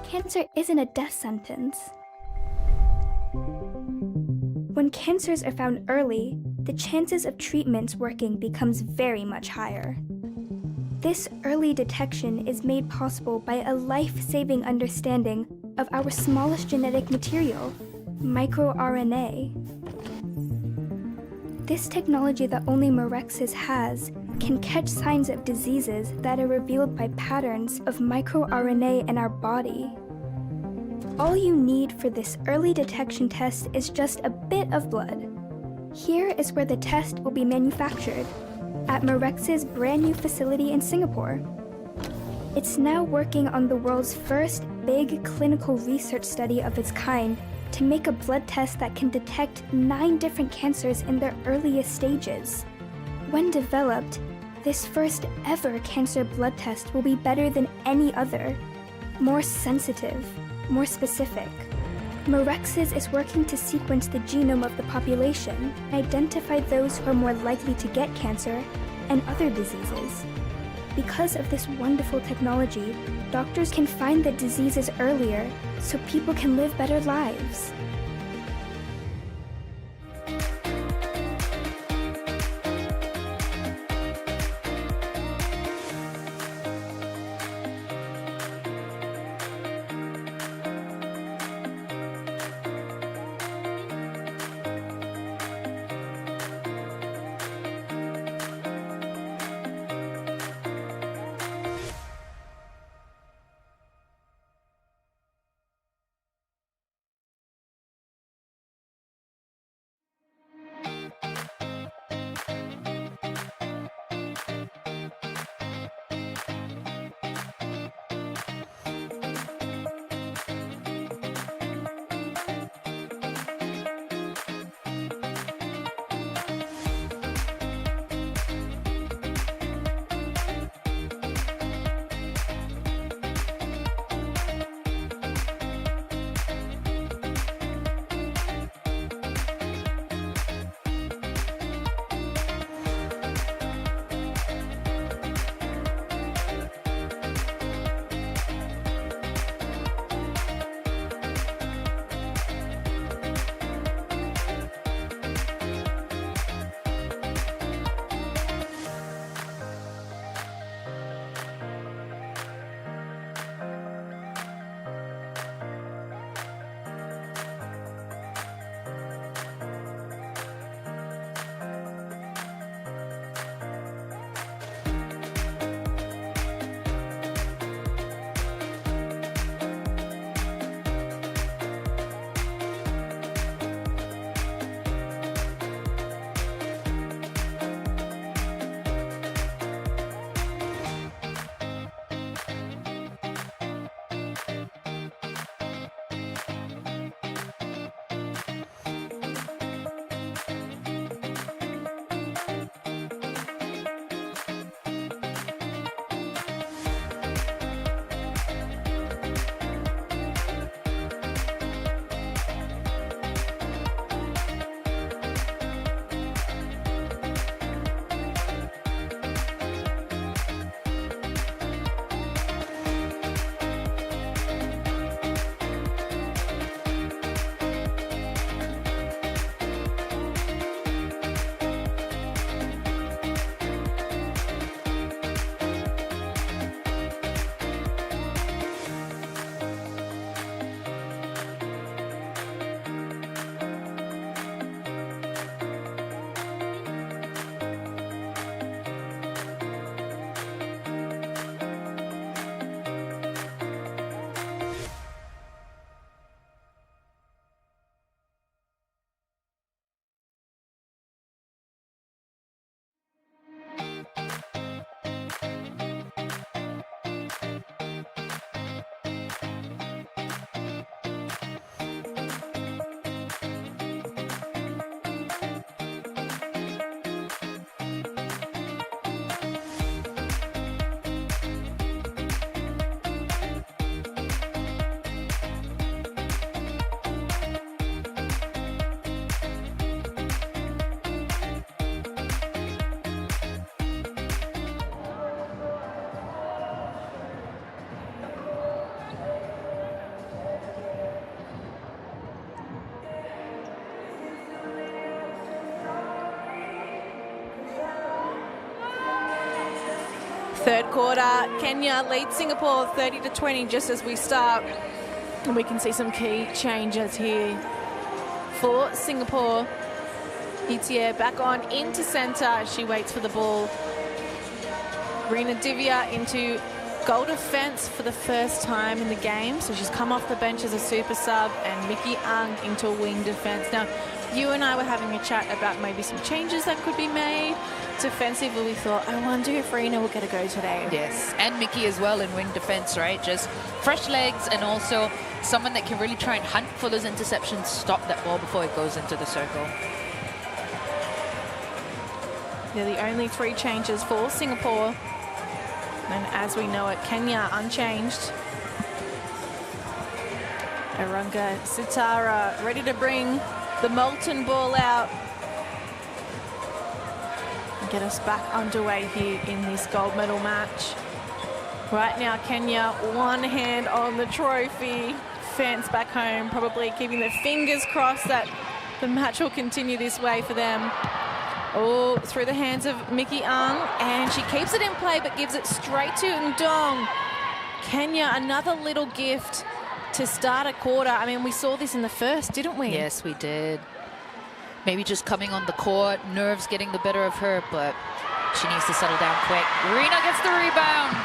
S4: Cancer isn't a death sentence. When cancers are found early, the chances of treatments working becomes very much higher. This early detection is made possible by a life-saving understanding of our smallest genetic material, microRNA. This technology that only Mirxes has can catch signs of diseases that are revealed by patterns of microRNA in our body. All you need for this early detection test is just a bit of blood. Here is where the test will be manufactured, at Mirxes' brand new facility in Singapore. It's now working on the world's first big clinical research study of its kind to make a blood test that can detect 9 different cancers in their earliest stages. When developed, this first ever cancer blood test will be better than any other, more sensitive, more specific. Mirxes is working to sequence the genome of the population and identify those who are more likely to get cancer and other diseases. Because of this wonderful technology, doctors can find the diseases earlier so people can live better lives.
S1: Third quarter, Kenya leads Singapore 30-20 just as we start. And we can see some key changes here for Singapore. Itie back on into centre. She waits for the ball. Rina Divya into goal defence for the first time in the game. So she's come off the bench as a super sub, and Mickey Ang into wing defence. Now, you and I were having a chat about maybe some changes that could be made defensively. We thought, I wonder if Rina will get a go today.
S2: Yes, and Mickey as well in wing defence, right? Just fresh legs and also someone that can really try and hunt for those interceptions, stop that ball before it goes into the circle.
S1: They're the only 3 changes for Singapore. And as we know it, Kenya unchanged. Arunga Sitara ready to bring the molten ball out and get us back underway here in this gold medal match. Right now, Kenya, one hand on the trophy. Fans back home probably keeping their fingers crossed that the match will continue this way for them. Oh, through the hands of Mickey Ang, and she keeps it in play but gives it straight to Ndong. Kenya, another little gift to start a quarter. I mean, we saw this in the first, didn't we?
S2: Yes, we did. Maybe just coming on the court, nerves getting the better of her, but she needs to settle down quick. Rina gets the rebound.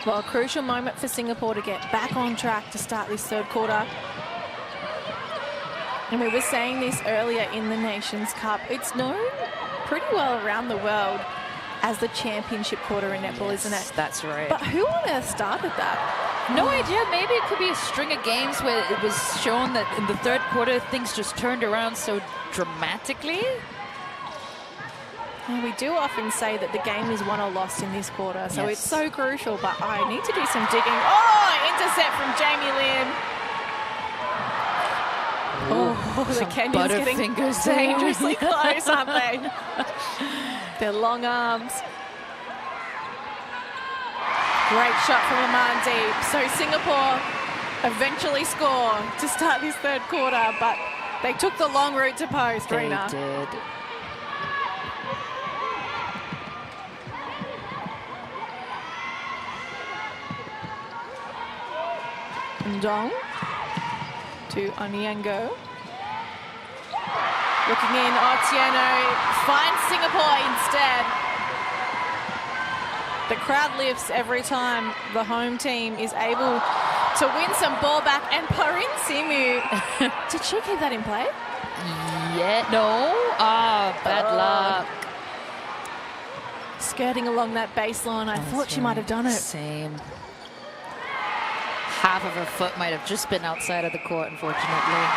S1: Well, a crucial moment for Singapore to get back on track to start this third quarter. And we were saying this earlier in the Nations Cup. It's known pretty well around the world as the championship quarter in netball, isn't it?
S2: That's right.
S1: But who on earth started that?
S2: No idea. Maybe it could be a string of games where it was shown that in the third quarter things just turned around so dramatically.
S1: Yeah, we do often say that the game is won or lost in this quarter, so
S2: Yes.
S1: it's so crucial. But I need to do some digging. Oh, intercept from Jamie Lim. Oh, the Kenyans getting
S2: Butterfingers
S1: dangerously close, aren't they? Their long arms. Great shot from Amandeep. So Singapore eventually score to start this third quarter, but they took the long route to post,
S2: They
S1: Rina.
S2: did.
S1: Ndong to Onyango. Looking in, Otieno finds Singapore instead. The crowd lifts every time the home team is able to win some ball back. And Parin Simu, did she keep that in play?
S2: Yeah, no. Bad luck.
S1: Skirting along that baseline, I thought she might have done it.
S2: Same. Half of her foot might have just been outside of the court, unfortunately.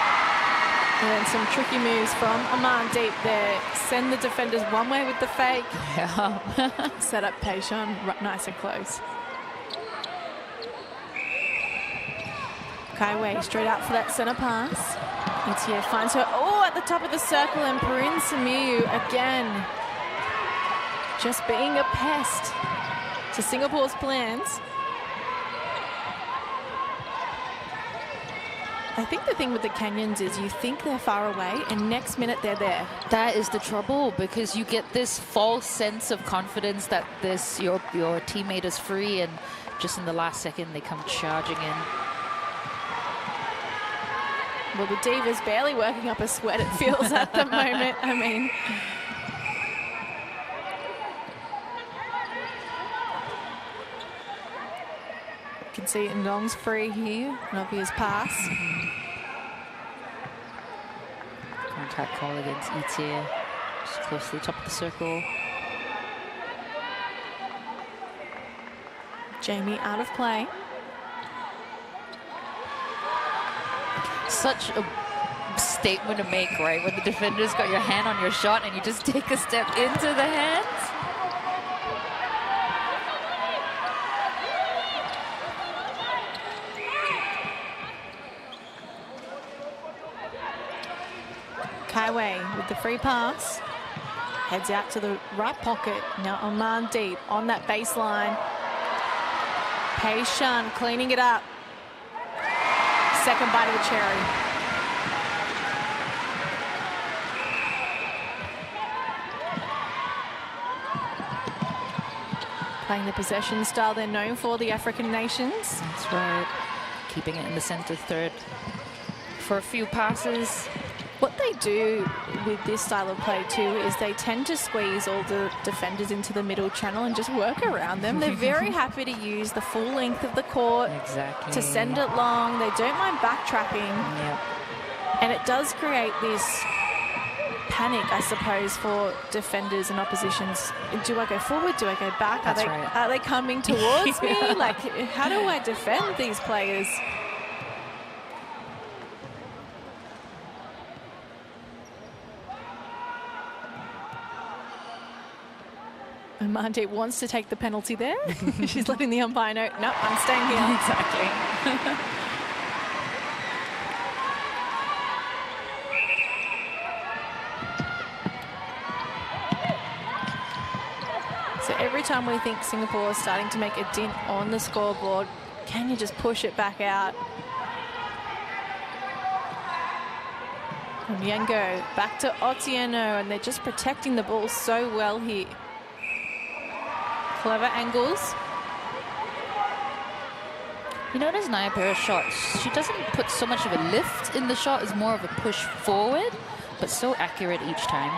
S1: And some tricky moves from Amandeep there. Send the defenders one way with the fake.
S2: Yeah.
S1: Set up Peishan nice and close. Kaiwei straight out for that centre pass. Itie finds her, at the top of the circle, and Parin Simu again. Just being a pest to Singapore's plans. I think the thing with the Kenyans is you think they're far away and next minute they're there.
S2: That is the trouble, because you get this false sense of confidence that your teammate is free, and just in the last second they come charging in.
S1: Well, the diva's barely working up a sweat, it feels, at the moment. I mean, you can see Ndong's free here. An obvious pass.
S2: Contact call against Itie. Just close to the top of the circle.
S1: Jamie out of play.
S2: Such a statement to make, right? When the defender's got your hand on your shot and you just take a step into the hands.
S1: Kaiwei with the free pass. Heads out to the right pocket. Now Amandeep on that baseline. Peishan cleaning it up. Second bite of the cherry. Playing the possession style they're known for, the African nations.
S2: That's right. Keeping it in the center third for a few passes.
S1: What they do with this style of play too is they tend to squeeze all the defenders into the middle channel and just work around them. They're very happy to use the full length of the court to send it long. They don't mind backtracking.
S2: Yep.
S1: And it does create this panic, I suppose, for defenders and oppositions. Do I go forward? Do I go back?
S2: That's
S1: Are they coming towards me? Like, how do I defend these players? And Mandeep wants to take the penalty there. She's letting the umpire know, no, I'm staying here.
S2: Exactly.
S1: So every time we think Singapore is starting to make a dent on the scoreboard, can you just push it back out? From Yengo back to Otieno, and they're just protecting the ball so well here. Clever angles.
S2: You notice Nayapera's shots, she doesn't put so much of a lift in the shot, it's more of a push forward, but so accurate each time.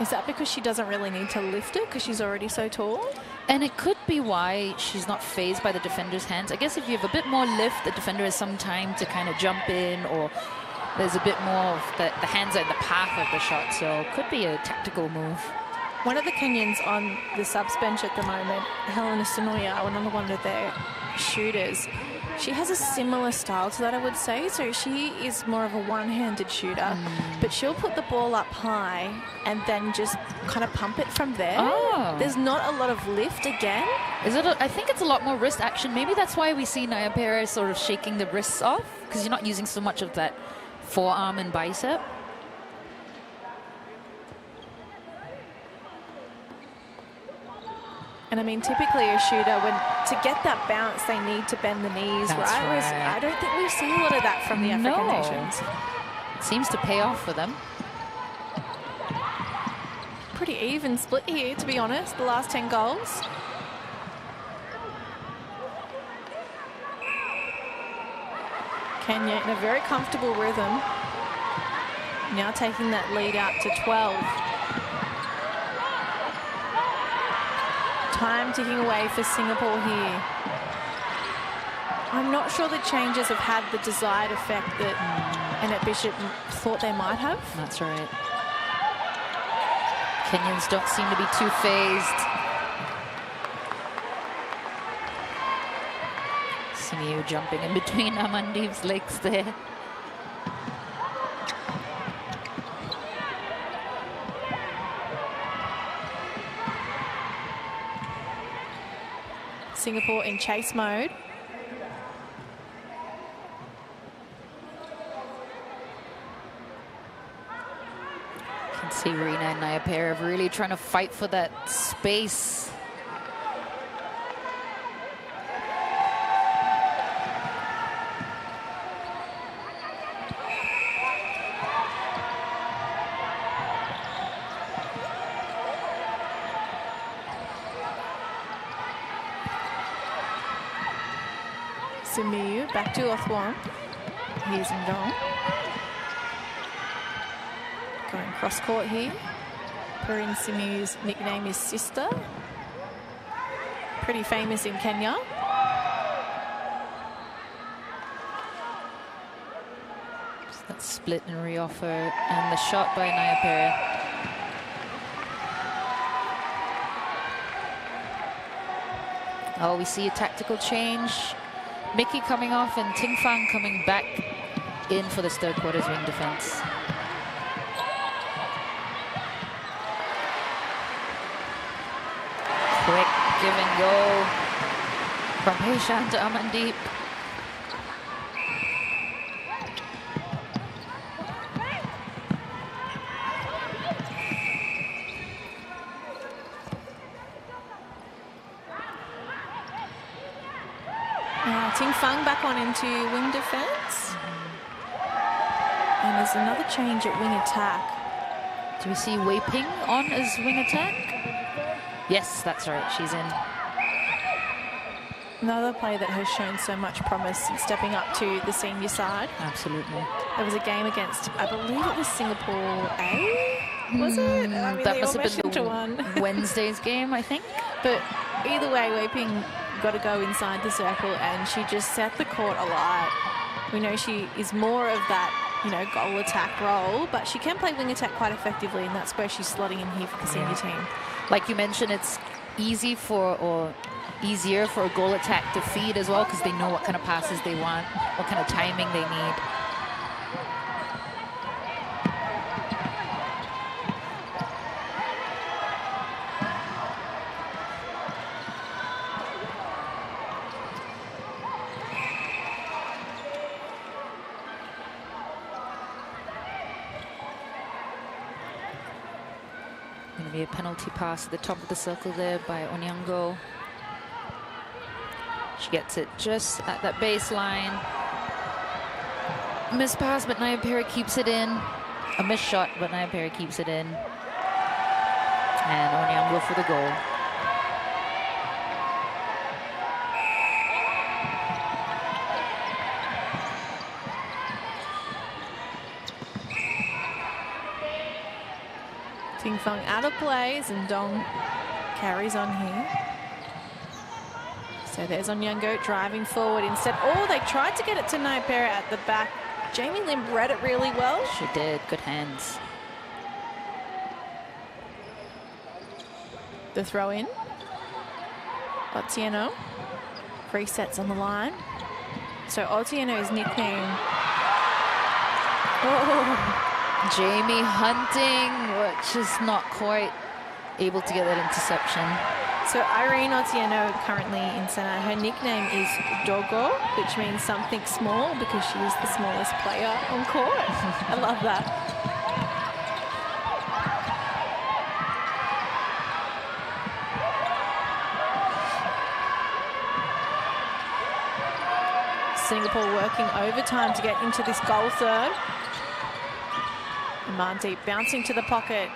S1: Is that because she doesn't really need to lift it because she's already so tall?
S2: And it could be why she's not phased by the defender's hands. I guess if you have a bit more lift, the defender has some time to kind of jump in, or there's a bit more of the hands are in the path of the shot, so it could be a tactical move.
S1: One of the Kenyans on the subs bench at the moment, Helena Sonoya, another one of their shooters, she has a similar style to that, I would say. So she is more of a one-handed shooter, but she'll put the ball up high and then just kind of pump it from there.
S2: Oh.
S1: There's not a lot of lift again.
S2: Is it? I think it's a lot more wrist action. Maybe that's why we see Nayapera sort of shaking the wrists off, because you're not using so much of that forearm and bicep.
S1: And I mean, typically a shooter, to get that bounce, they need to bend the knees,
S2: That's
S1: right? Whereas
S2: right.
S1: I don't think we see a lot of that from the African nations.
S2: It seems to pay off for them.
S1: Pretty even split here, to be honest, the last 10 goals. Kenya in a very comfortable rhythm. Now taking that lead out to 12. Time ticking away for Singapore here. I'm not sure the changes have had the desired effect that Annette Bishop thought they might have.
S2: That's right. Kenyans don't seem to be too phased. Simiyu jumping in between Amandeep's legs there.
S1: Singapore in chase mode.
S2: You can see Rina and Nayapera really trying to fight for that space.
S1: Simiyu back to Othwan. Here's Ndong. Going cross court here. Perin Simiyu's nickname is Sister. Pretty famous in Kenya.
S2: So that split and reoffer, and the shot by Nayapera. Oh, we see a tactical change. Mickey coming off and Ting Fang coming back in for this third quarter's wing defense. Quick give and go from Heishan to Amandeep.
S1: Ting Fang back on into wing defense. And there's another change at wing attack.
S2: Do we see Wei Ping on as wing attack? Yes, that's right. She's in.
S1: Another player that has shown so much promise stepping up to the senior side.
S2: Absolutely.
S1: There was a game against, I believe it was Singapore A, was it? I mean,
S2: That
S1: they
S2: must
S1: all
S2: have
S1: meshed into
S2: been
S1: one.
S2: the Wednesday's game, I think.
S1: But either way, Wei Ping got to go inside the circle, and she just set the court alight. We know she is more of that, you know, goal attack role, but she can play wing attack quite effectively, and that's where she's slotting in here for the senior team.
S2: Like you mentioned, it's easier for a goal attack to feed as well, because they know what kind of passes they want, what kind of timing they need. Going to be a penalty pass at the top of the circle there by Onyango. She gets it just at that baseline. Missed pass, but Nayapera keeps it in. A missed shot, but Nayapera keeps it in. And Onyango for the goal.
S1: Ting Feng out of plays, and Dong carries on here. So there's Onyango driving forward instead. Oh, they tried to get it to Nayapera at the back. Jamie Lim read it really well.
S2: She did. Good hands.
S1: The throw in. Otieno. 3 sets on the line. So Otieno's nickname. Oh.
S2: Jamie hunting, but just not quite able to get that interception.
S1: So Irene Otieno currently in center. Her nickname is Dogo, which means something small, because she is the smallest player on court. I love that. Singapore working overtime to get into this goal third. Mandeep bouncing to the pocket.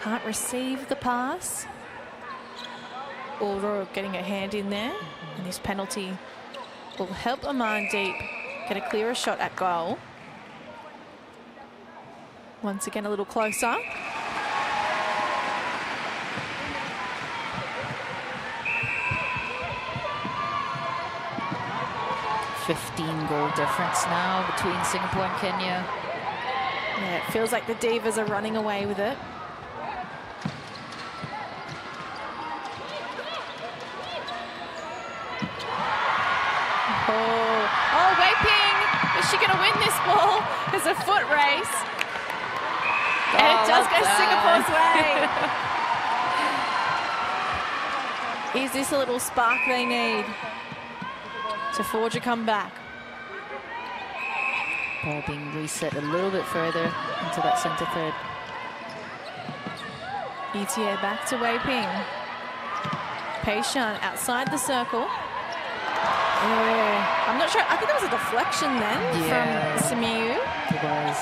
S1: Can't receive the pass. Oro getting a hand in there. And this penalty will help Amandeep get a clearer shot at goal. Once again, a little closer.
S2: $15-goal difference now between Singapore and Kenya.
S1: Yeah, it feels like the Divas are running away with it. Oh, Wei Ping! Is she going to win this ball? There's a foot race. And it does go Singapore's way. Is this a little spark they need to forge a comeback?
S2: Ball being reset a little bit further into that centre third.
S1: ETA back to Wei Ping. Pei Shan outside the circle. I'm not sure. I think there was a deflection then from Simiyu.
S2: It was.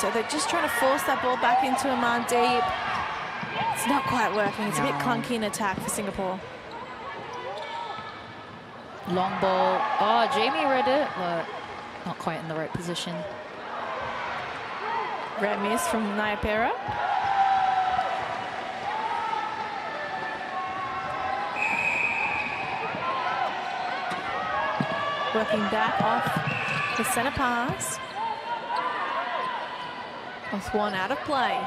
S1: So they're just trying to force that ball back into Amandeep. It's not quite working. It's a bit clunky in attack for Singapore.
S2: Long ball. Oh, Jamie read it, but not quite in the right position.
S1: Red miss from Nayapera. Working back off the centre pass. One out of play.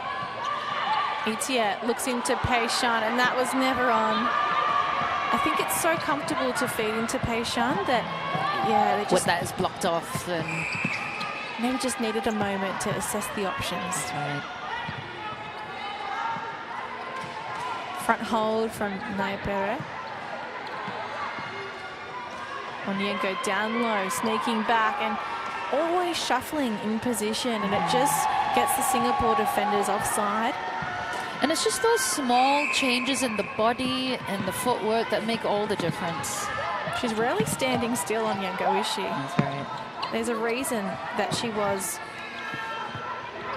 S1: Itia looks into Pei Shan, and that was never on. I think it's so comfortable to feed into Pei Shan that, yeah, they just...
S2: When that is blocked off, then...
S1: Maybe just needed a moment to assess the options.
S2: That's right.
S1: Front hold from Nayapera. Onyenko down low, sneaking back and always shuffling in position, and it just gets the Singapore defenders offside.
S2: And it's just those small changes in the body and the footwork that make all the difference.
S1: She's rarely standing still, Onyenko, is she?
S2: That's right.
S1: There's a reason that she was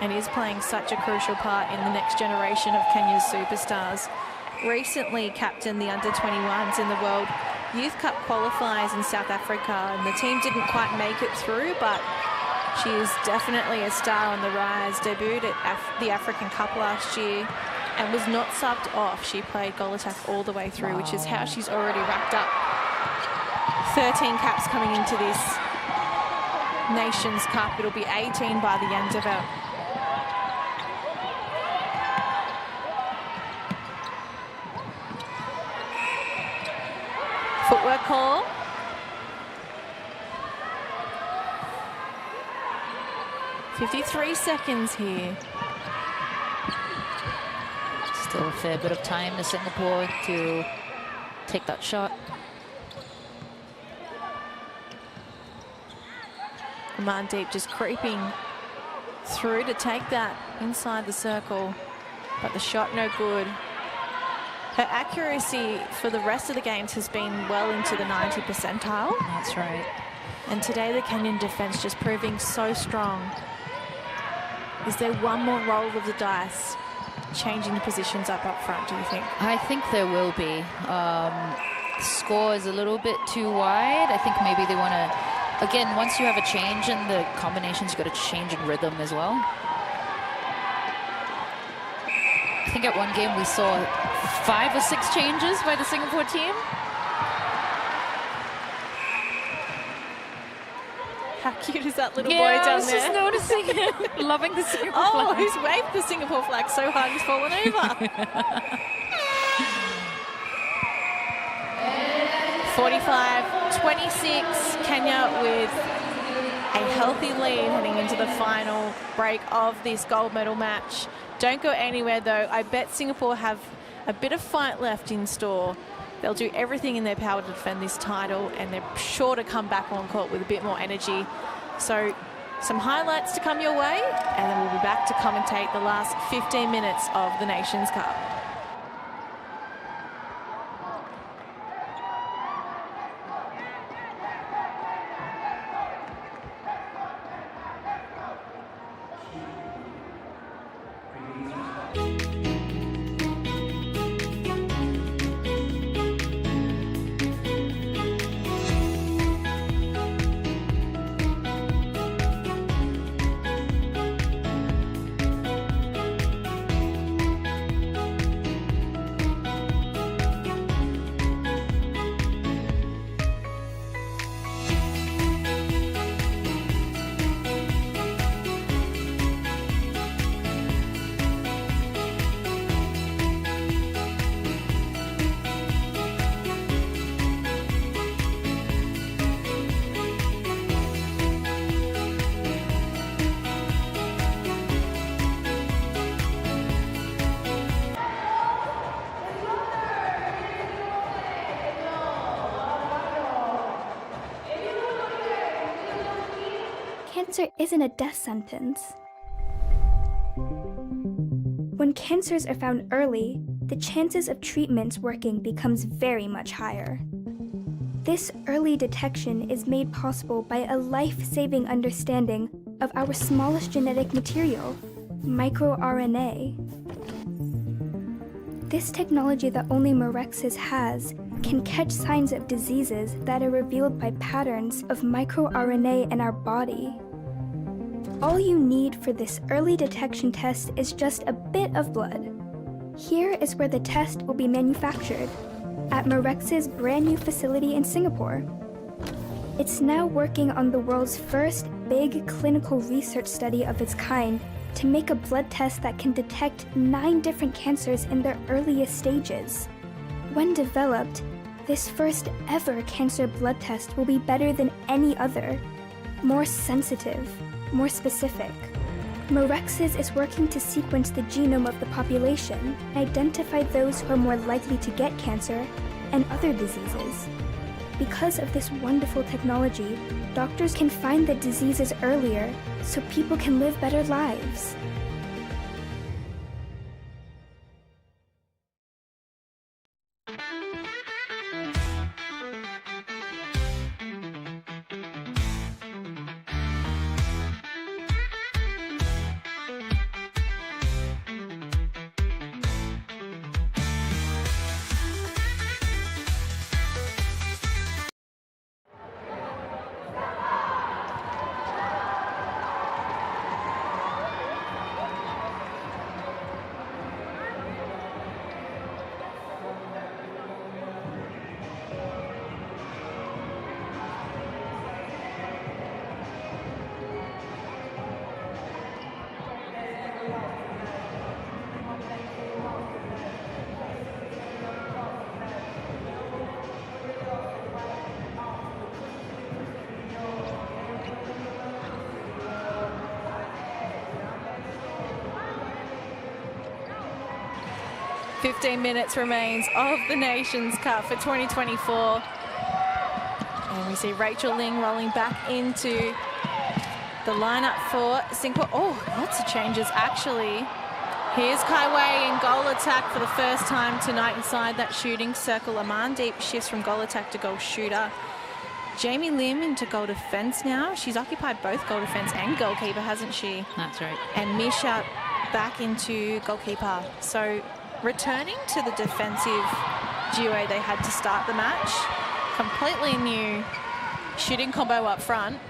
S1: and is playing such a crucial part in the next generation of Kenya's superstars. recently captained the under-21s in the World Youth Cup qualifiers in South Africa, and the team didn't quite make it through, but she is definitely a star on the rise. Debuted at the African Cup last year and was not subbed off. She played goal attack all the way through, which is how she's already racked up 13 caps coming into this Nations Cup. It'll be 18 by the end of it. Footwork call. "53 seconds here."
S2: Still a fair bit of time to Singapore to take that shot.
S1: Mandeep just creeping through to take that inside the circle, but the shot no good. Her accuracy for the rest of the games has been well into the 90 percentile.
S2: That's right.
S1: And today the Kenyan defence just proving so strong. Is there one more roll of the dice, changing the positions up front, do you think?
S2: I think there will be. The score is a little bit too wide. I think maybe they want to, again, once you have a change in the combinations, you've got to change in rhythm as well. I think at one game we saw 5 or 6 changes by the Singapore team.
S1: How cute is that little boy
S2: I
S1: down
S2: was
S1: there?
S2: just noticing him, loving the Singapore
S1: Oh,
S2: flag.
S1: he's waved the Singapore flag so hard he's fallen over. 45-26, Kenya with a healthy lead heading into the final break of this gold medal match. Don't go anywhere though. I bet Singapore have a bit of fight left in store. They'll do everything in their power to defend this title, and they're sure to come back on court with a bit more energy. So some highlights to come your way, and then we'll be back to commentate the last 15 minutes of the Nations Cup.
S4: Cancer isn't a death sentence. When cancers are found early, the chances of treatments working becomes very much higher. This early detection is made possible by a life-saving understanding of our smallest genetic material, microRNA. This technology that only Mirxes has can catch signs of diseases that are revealed by patterns of microRNA in our body. All you need for this early detection test is just a bit of blood. Here is where the test will be manufactured, at Mirxes' brand new facility in Singapore. It's now working on the world's first big clinical research study of its kind to make a blood test that can detect 9 different cancers in their earliest stages. When developed, this first ever cancer blood test will be better than any other, more sensitive, more specific. Mirxes is working to sequence the genome of the population and identify those who are more likely to get cancer and other diseases. Because of this wonderful technology, doctors can find the diseases earlier so people can live better lives.
S1: 15 minutes remains of the Nations Cup for 2024. And we see Rachel Ling rolling back into the lineup for Singapore. Oh, lots of changes actually. Here's Kai Wei in goal attack for the first time tonight inside that shooting circle. Amandeep shifts from goal attack to goal shooter. Jamie Lim into goal defence now. She's occupied both goal defence and goalkeeper, hasn't she?
S2: That's right.
S1: And Misha back into goalkeeper. So returning to the defensive duo they had to start the match. Completely new shooting combo up front.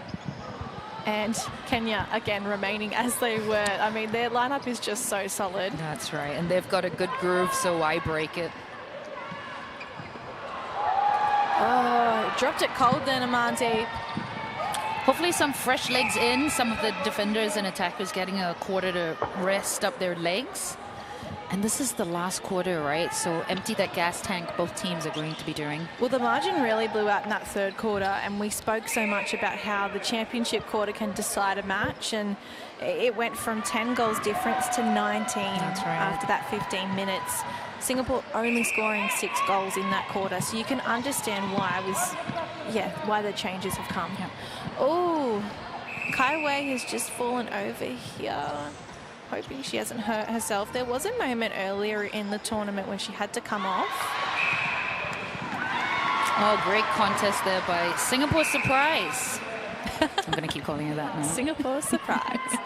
S1: And Kenya, again, remaining as they were. I mean, their lineup is just so solid.
S2: That's right. And they've got a good groove, so why break it?
S1: Oh, dropped it cold then, Amante.
S2: Hopefully some fresh legs in. Some of the defenders and attackers getting a quarter to rest up their legs. And this is the last quarter, right? So empty that gas tank both teams are going to be doing.
S1: Well, the margin really blew out in that third quarter, and we spoke so much about how the championship quarter can decide a match, and it went from 10 goals difference to 19 after that 15 minutes. Singapore only scoring 6 goals in that quarter, so you can understand why why the changes have come.
S2: Yeah.
S1: Oh, Kai Wei has just fallen over here. Hoping she hasn't hurt herself. There was a moment earlier in the tournament when she had to come off.
S2: Oh, great contest there by Singapore Surprise. I'm going to keep calling it that now.
S1: Singapore Surprise.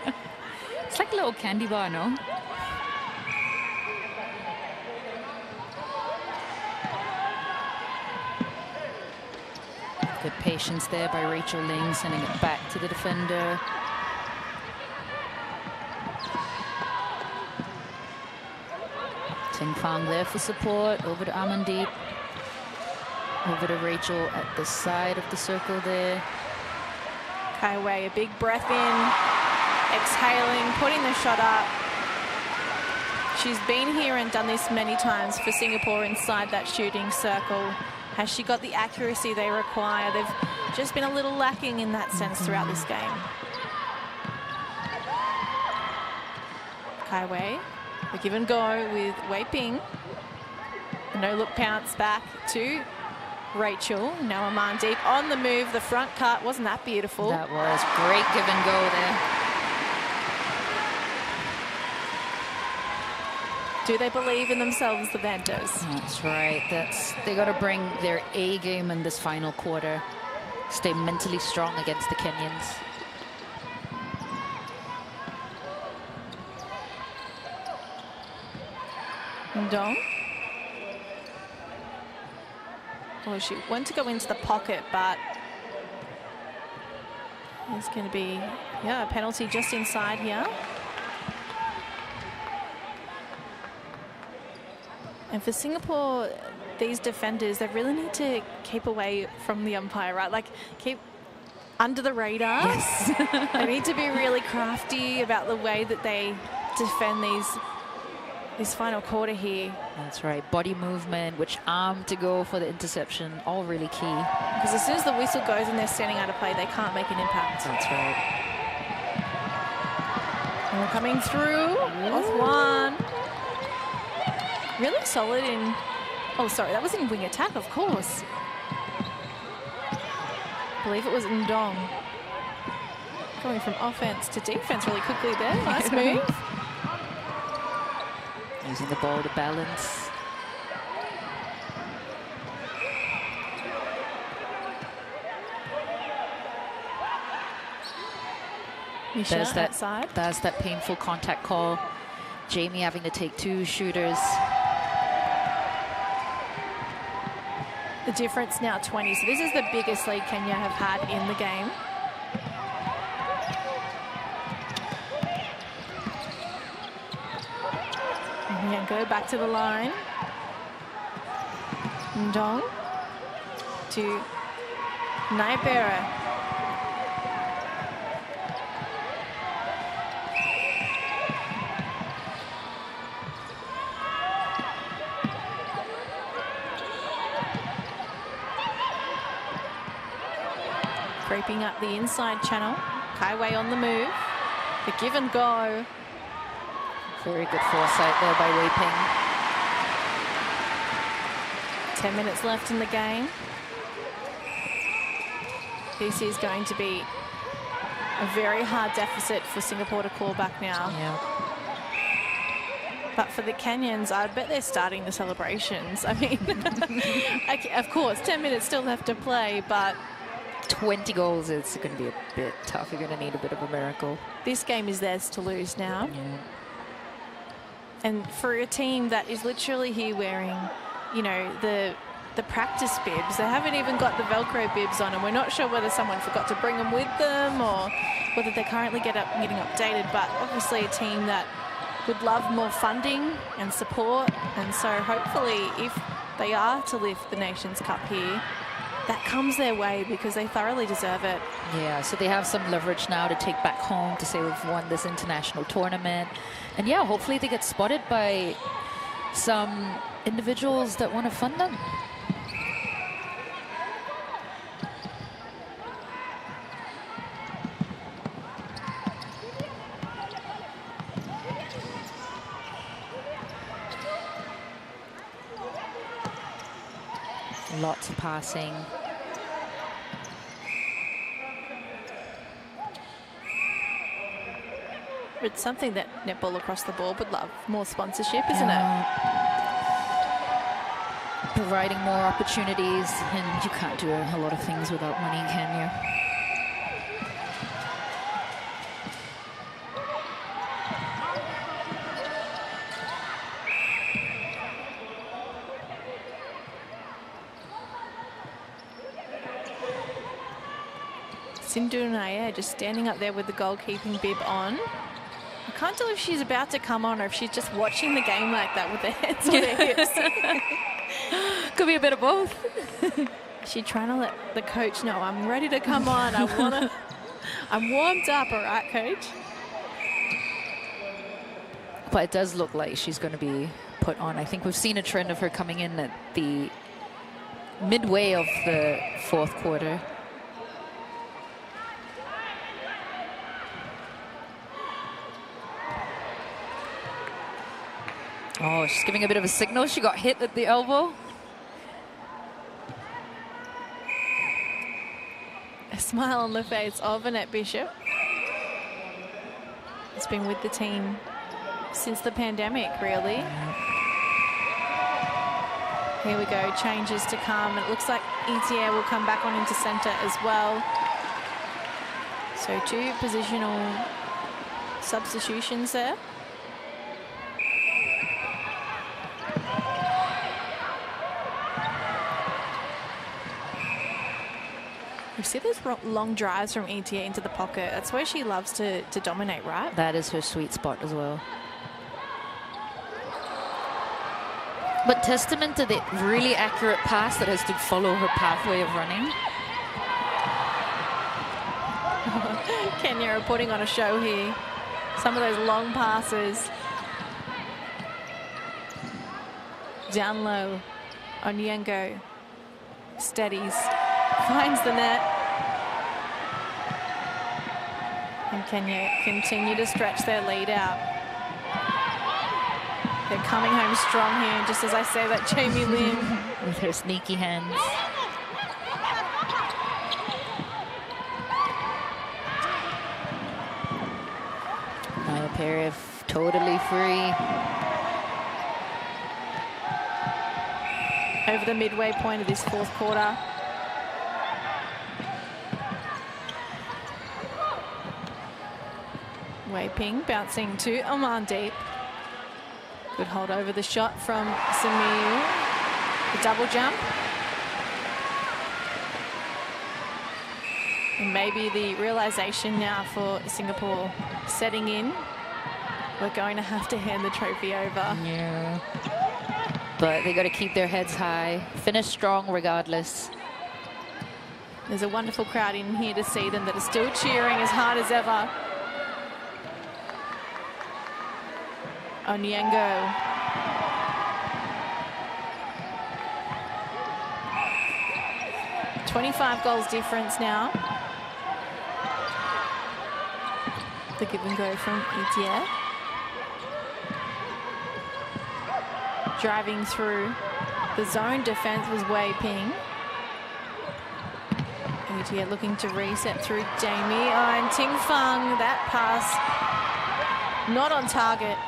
S2: It's like a little candy bar, no? Good patience there by Rachel Ling, sending it back to the defender. Ting Fang there for support. Over to Amandeep. Over to Rachel at the side of the circle there.
S1: Kai Wei, a big breath in, exhaling, putting the shot up. She's been here and done this many times for Singapore inside that shooting circle. Has she got the accuracy they require? They've just been a little lacking in that sense throughout this game. Kai Wei. A give and go with Wei Ping. No look pounce back to Rachel. Now Amandeep on the move. The front cut. Wasn't that beautiful?
S2: That was great give and go there.
S1: Do they believe in themselves, the Ventos?
S2: That's right. They got to bring their A game in this final quarter. Stay mentally strong against the Kenyans.
S1: Dong. Oh, she went to go into the pocket, but there's going to be, a penalty just inside here. And for Singapore, these defenders, they really need to keep away from the umpire, right? Like, keep under the radar.
S2: Yes.
S1: They need to be really crafty about the way that they defend this final quarter here.
S2: That's right. Body movement, which arm to go for the interception, all really key.
S1: Because as soon as the whistle goes and they're standing out of play, they can't make an impact.
S2: That's right.
S1: And we're coming through off one. Really solid in... Oh, sorry, that was in wing attack, of course. I believe it was Ndong. Going from offense to defense really quickly there. Nice move.
S2: Using the ball to balance.
S1: Misha outside.
S2: That's that painful contact call. Jamie having to take 2 shooters.
S1: The difference now 20. So this is the biggest lead Kenya have had in the game. And go back to the line. Ndong to Naipera. Creeping up the inside channel. Kai Wei on the move. The give and go.
S2: Very good foresight there by Wei Ping.
S1: 10 minutes left in the game. This is going to be a very hard deficit for Singapore to claw back now.
S2: Yeah.
S1: But for the Kenyans, I bet they're starting the celebrations. I mean, of course, 10 minutes still left to play, but
S2: 20 goals, it's going to be a bit tough. You're going to need a bit of a miracle.
S1: this game is theirs to lose now.
S2: Yeah.
S1: And for a team that is literally here wearing, you know, the practice bibs, they haven't even got the Velcro bibs on, and we're not sure whether someone forgot to bring them with them or whether they're currently getting updated. But obviously a team that would love more funding and support, and so hopefully if they are to lift the Nations Cup here, that comes their way because they thoroughly deserve it.
S2: Yeah, so they have some leverage now to take back home to say we've won this international tournament. And yeah, hopefully they get spotted by some individuals that want to fund them. Lots of passing.
S1: It's something that Netball across the board would love. More sponsorship, isn't it?
S2: Providing more opportunities, and you can't do a lot of things without money, can you?
S1: Sindhu Nair just standing up there with the goalkeeping bib on. I can't tell if she's about to come on or if she's just watching the game like that with her hands on her hips.
S2: Could be a bit of both.
S1: She's trying to let the coach know, I'm ready to come on. I'm warmed up, all right, coach?
S2: But it does look like she's going to be put on. I think we've seen a trend of her coming in at the midway of the fourth quarter. Oh, she's giving a bit of a signal. She got hit at the elbow.
S1: A smile on the face of Annette Bishop. It's been with the team since the pandemic, really. Here we go, changes to come. It looks like ETA will come back on into centre as well. So 2 positional substitutions there. You see those long drives from ETA into the pocket. That's where she loves to dominate, right?
S2: That is her sweet spot as well. But testament to the really accurate pass that has to follow her pathway of running.
S1: Kenya are putting on a show here. Some of those long passes. Down low. Onyengo steadies. Finds the net. And Kenya continue to stretch their lead out. They're coming home strong here, just as I say that, Jamie Lim.
S2: With her sneaky hands. Naya Perif totally free.
S1: Over the midway point of this fourth quarter. Wei Ping bouncing to Amandeep. Good hold over the shot from Samir. The double jump. And maybe the realization now for Singapore setting in. We're going to have to hand the trophy over.
S2: Yeah. But they got to keep their heads high. Finish strong regardless.
S1: There's a wonderful crowd in here to see them that are still cheering as hard as ever. Onyengo. $25 goals difference now. The give and go from ETA. Driving through. The zone defense was Wei Ping. Itia looking to reset through Jamie. Oh, and Ting Fang, that pass not on target.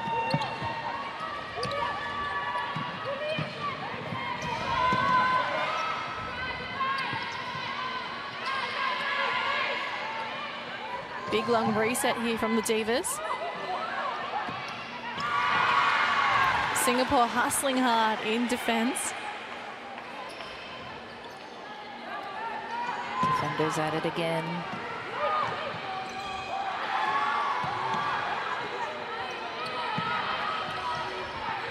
S1: Big long reset here from the Divas. Singapore hustling hard in defense.
S2: Defenders at it again.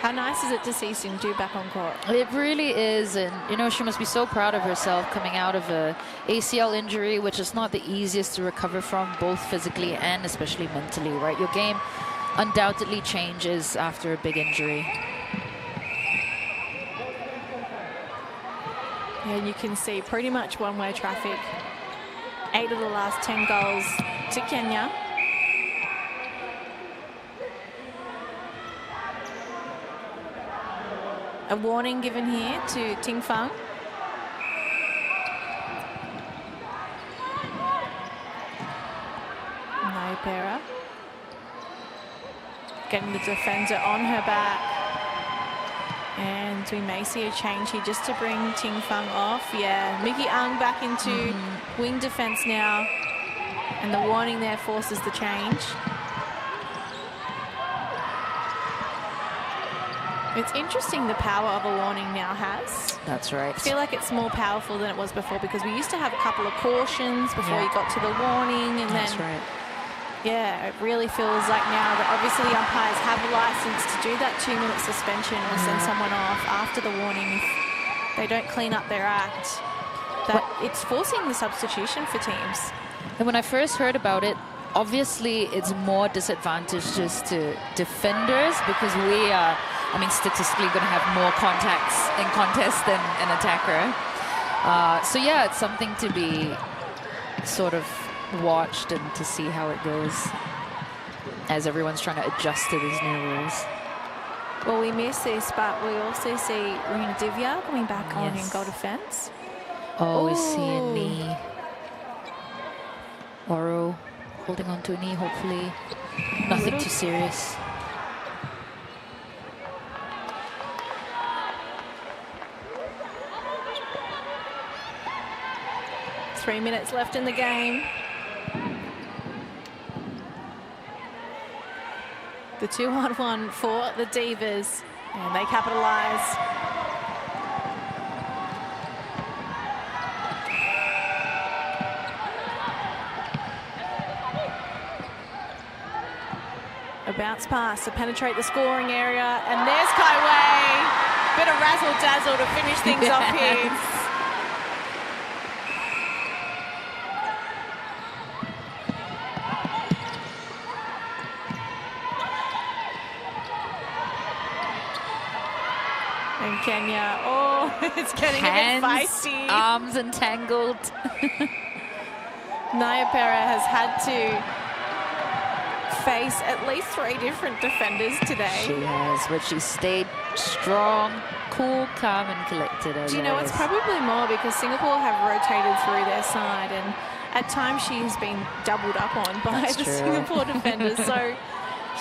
S1: How nice is it to see Sindhu back on court?
S2: It really is, and you know, she must be so proud of herself coming out of a ACL injury, which is not the easiest to recover from, both physically and especially mentally, right? Your game undoubtedly changes after a big injury.
S1: Yeah, and you can see pretty much one-way traffic. 8 of the last 10 goals to Kenya. A warning given here to Ting Fang. No Pera. Getting the defender on her back. And we may see a change here just to bring Ting Fang off. Yeah, Mickey Ang back into wing defense now. And the warning there forces the change. It's interesting the power of a warning now has.
S2: That's right.
S1: I feel like it's more powerful than it was before because we used to have a couple of cautions before you got to the warning. And
S2: That's
S1: then,
S2: right.
S1: yeah, it really feels like now that obviously the umpires have a license to do that 2-minute suspension or send someone off after the warning if they don't clean up their act. That it's forcing the substitution for teams.
S2: And when I first heard about it, obviously it's more disadvantageous to defenders because we are, I mean, statistically going to have more contacts in contest than an attacker. So yeah, it's something to be sort of watched and to see how it goes as everyone's trying to adjust to these new rules.
S1: Well, we miss this, but we also see Rina Divya coming back on in goal defense.
S2: Oh, we see a knee. Oro holding on to a knee, hopefully nothing too serious.
S1: Three minutes left in the game. The 2-on-1 for the Divas, and they capitalise. A bounce pass to penetrate the scoring area, and there's Kai Wei. Bit of razzle-dazzle to finish things off here. And Kenya, oh, it's getting a bit feisty.
S2: Arms entangled.
S1: Naya Pera has had to face at least 3 different defenders today.
S2: She has, but she stayed strong, cool, calm, and collected.
S1: Do you know, it's probably more because Singapore have rotated through their side, and at times she has been doubled up on by the Singapore defenders. So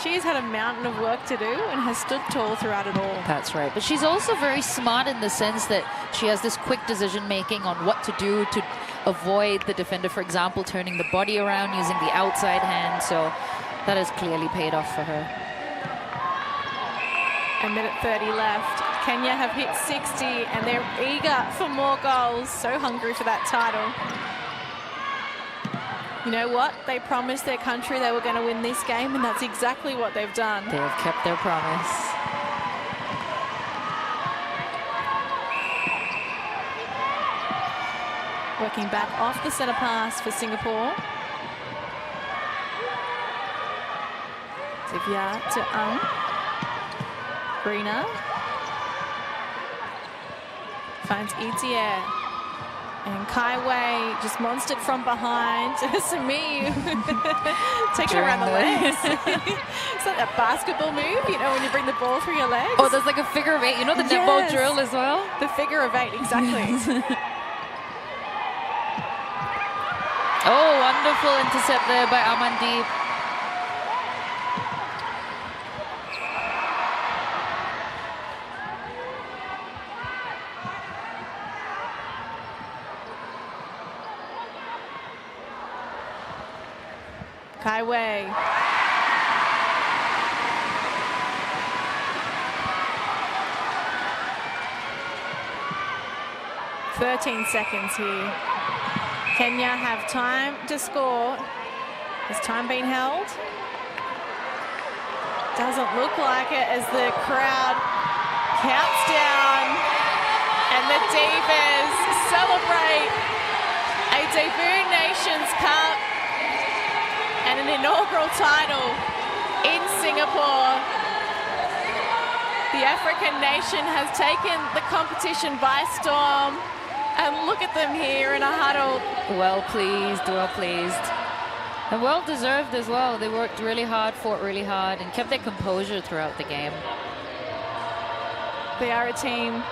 S1: she's had a mountain of work to do and has stood tall throughout it all.
S2: That's right. But she's also very smart in the sense that she has this quick decision-making on what to do to avoid the defender, for example, turning the body around using the outside hand. So that has clearly paid off for her.
S1: A minute 30 left. Kenya have hit 60 and they're eager for more goals. So hungry for that title. You know what? They promised their country they were going to win this game, and that's exactly what they've done.
S2: They have kept their promise.
S1: Working back off the centre pass for Singapore. Divya to Rina. Finds Etier. And Kai Wei just monstered from behind. Sami taking around the legs. It's like that basketball move, you know, when you bring the ball through your legs.
S2: Oh, there's like a figure of 8. You know the netball drill as well?
S1: The figure of 8, exactly.
S2: Oh, wonderful intercept there by Amandeep.
S1: Kai Wei. "13 seconds here. Kenya have time to score. Has time been held? Doesn't look like it as the crowd counts down and the Divas celebrate a debut Nations Cup and an inaugural title in Singapore. The African nation has taken the competition by storm, and look at them here in a huddle.
S2: Well pleased, well pleased. And well deserved as well. They worked really hard, fought really hard, and kept their composure throughout the game.
S1: They are a team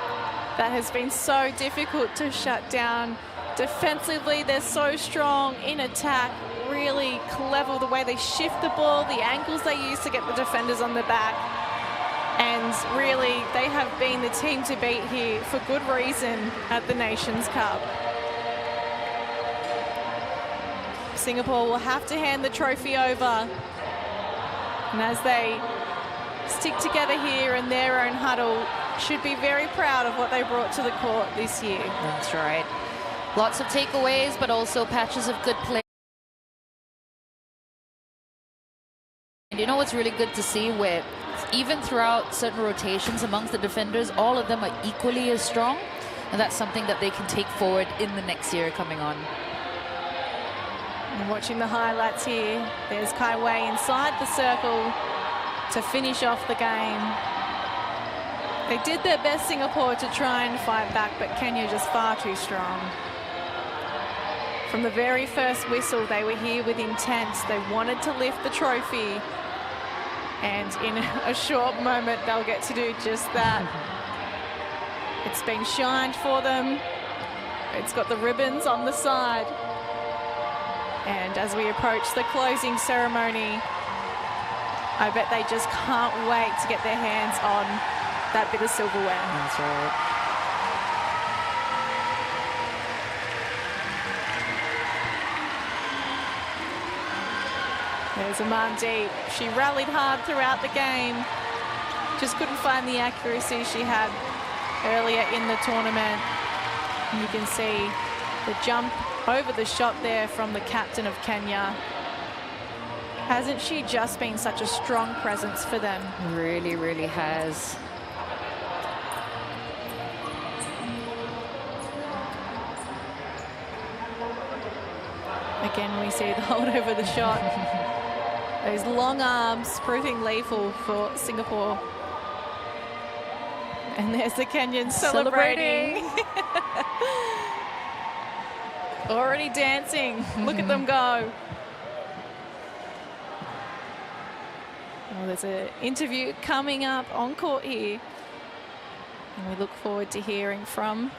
S1: that has been so difficult to shut down. Defensively, they're so strong. In attack, really clever the way they shift the ball, the angles they use to get the defenders on the back. And really, they have been the team to beat here for good reason at the Nations Cup. Singapore will have to hand the trophy over. And as they stick together here in their own huddle, should be very proud of what they brought to the court this year.
S2: That's right. Lots of takeaways, but also patches of good play. And you know what's really good to see, where even throughout certain rotations amongst the defenders, all of them are equally as strong. And that's something that they can take forward in the next year coming on.
S1: And watching the highlights here, there's Kai Wei inside the circle to finish off the game. They did their best, Singapore, to try and fight back, but Kenya just far too strong. From the very first whistle, they were here with intent. They wanted to lift the trophy. And in a short moment, they'll get to do just that. It's been shined for them. It's got the ribbons on the side. And as we approach the closing ceremony, I bet they just can't wait to get their hands on that bit of silverware.
S2: That's right.
S1: There's Amandeep. She rallied hard throughout the game. Just couldn't find the accuracy she had earlier in the tournament. And you can see the jump over the shot there from the captain of Kenya. Hasn't she just been such a strong presence for them?
S2: Really, really has.
S1: Again, we see the hold over the shot. Those long arms proving lethal for Singapore. And there's the Kenyans celebrating. Already dancing. Look at them go. Well, there's an interview coming up on court here. And we look forward to hearing from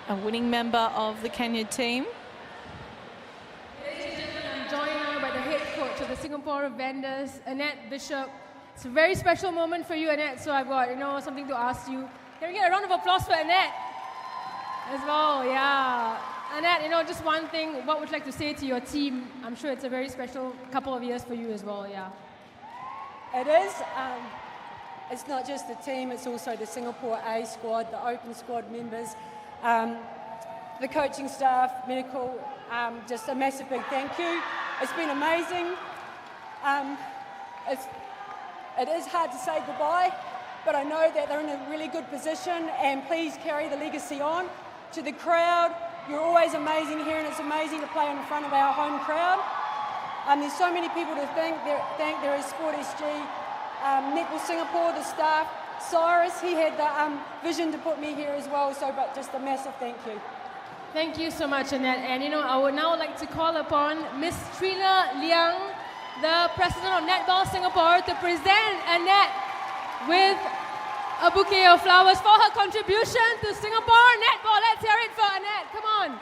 S1: a winning member of the Kenya team.
S3: I'm joined now by the head coach of the Singapore Vendors, Annette Bishop. It's a very special moment for you, Annette, so I've got, something to ask you. Can we get a round of applause for Annette as well? Yeah. Annette, just one thing, what would you like to say to your team? I'm sure it's a very special couple of years for you as well, yeah.
S5: It is. It's not just the team, it's also the Singapore A squad, the open squad members, the coaching staff, medical, just a massive big thank you. It's been amazing. It is hard to say goodbye, but I know that they're in a really good position, and please carry the legacy on. To the crowd, you're always amazing here, and it's amazing to play in front of our home crowd. There's so many people to thank. There is Sport SG, Netball Singapore, the staff, Cyrus, he had the vision to put me here as well, but just a massive thank you.
S3: Thank you so much, Annette. And you know, I would now like to call upon Miss Trina Liang, the President of Netball Singapore, to present Annette with a bouquet of flowers for her contribution to Singapore Netball. Let's hear it for Annette. Come on.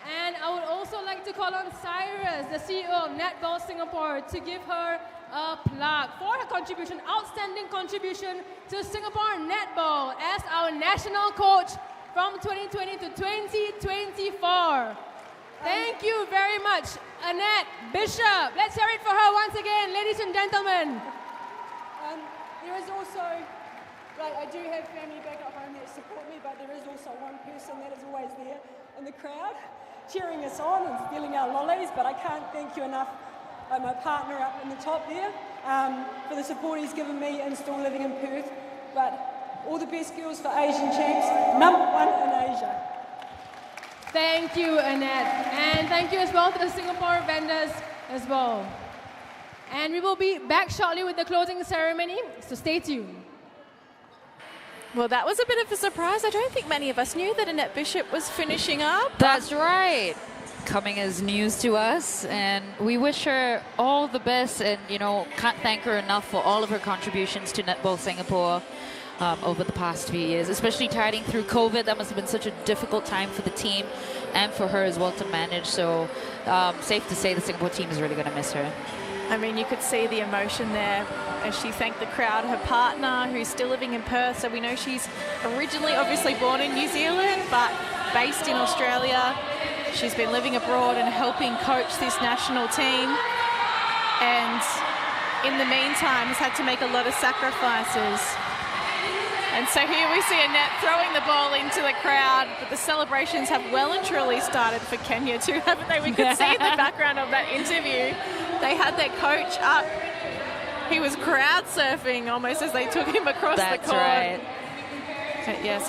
S3: And I would also like to call on Cyrus, the CEO of Netball Singapore, to give her a plaque for her contribution, outstanding contribution to Singapore Netball as our national coach from 2020 to 2024. Thank you very much, Annette Bishop. Let's hear it for her once again, ladies and gentlemen.
S5: There is also, like, I do have family back at home that support me, but there is also one person that is always there in the crowd, cheering us on and stealing our lollies, but I can't thank you enough, like my partner up in the top there, for the support he's given me and still living in Perth. But all the best girls for Asian Champs, #1 in Asia.
S3: Thank you, Annette. And thank you as well to the Singapore vendors as well. And we will be back shortly with the closing ceremony, so stay tuned.
S1: Well, that was a bit of a surprise. I don't think many of us knew that Annette Bishop was finishing up.
S2: That's right. Coming as news to us, and we wish her all the best, and you know, can't thank her enough for all of her contributions to Netball Singapore over the past few years, especially tiding through COVID. That must have been such a difficult time for the team and for her as well to manage. So safe to say the Singapore team is really going to miss her.
S1: I mean, you could see the emotion there as she thanked the crowd, her partner, who's still living in Perth. So we know she's originally obviously born in New Zealand, but based in Australia. She's been living abroad and helping coach this national team. And in the meantime, has had to make a lot of sacrifices. And so here we see Annette throwing the ball into the crowd, but the celebrations have well and truly started for Kenya too, haven't they? We could see in the background of that interview, they had their coach up. He was crowd surfing almost as they took him across the court.
S2: That's right.
S1: Yes,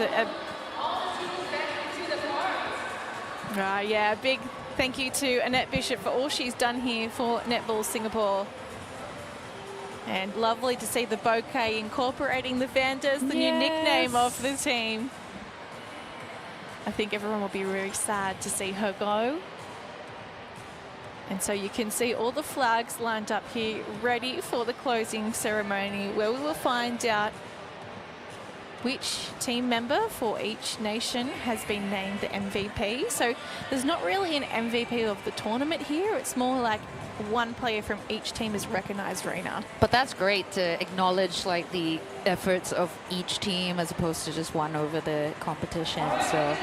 S1: yeah, a big thank you to Annette Bishop for all she's done here for Netball Singapore. And lovely to see the bouquet incorporating the vendors, the new nickname of the team. I think everyone will be very sad to see her go. And so you can see all the flags lined up here, ready for the closing ceremony, where we will find out which team member for each nation has been named the MVP. So there's not really an MVP of the tournament here. It's more like one player from each team is recognized, Rena.
S2: But that's great to acknowledge like the efforts of each team as opposed to just one over the competition. So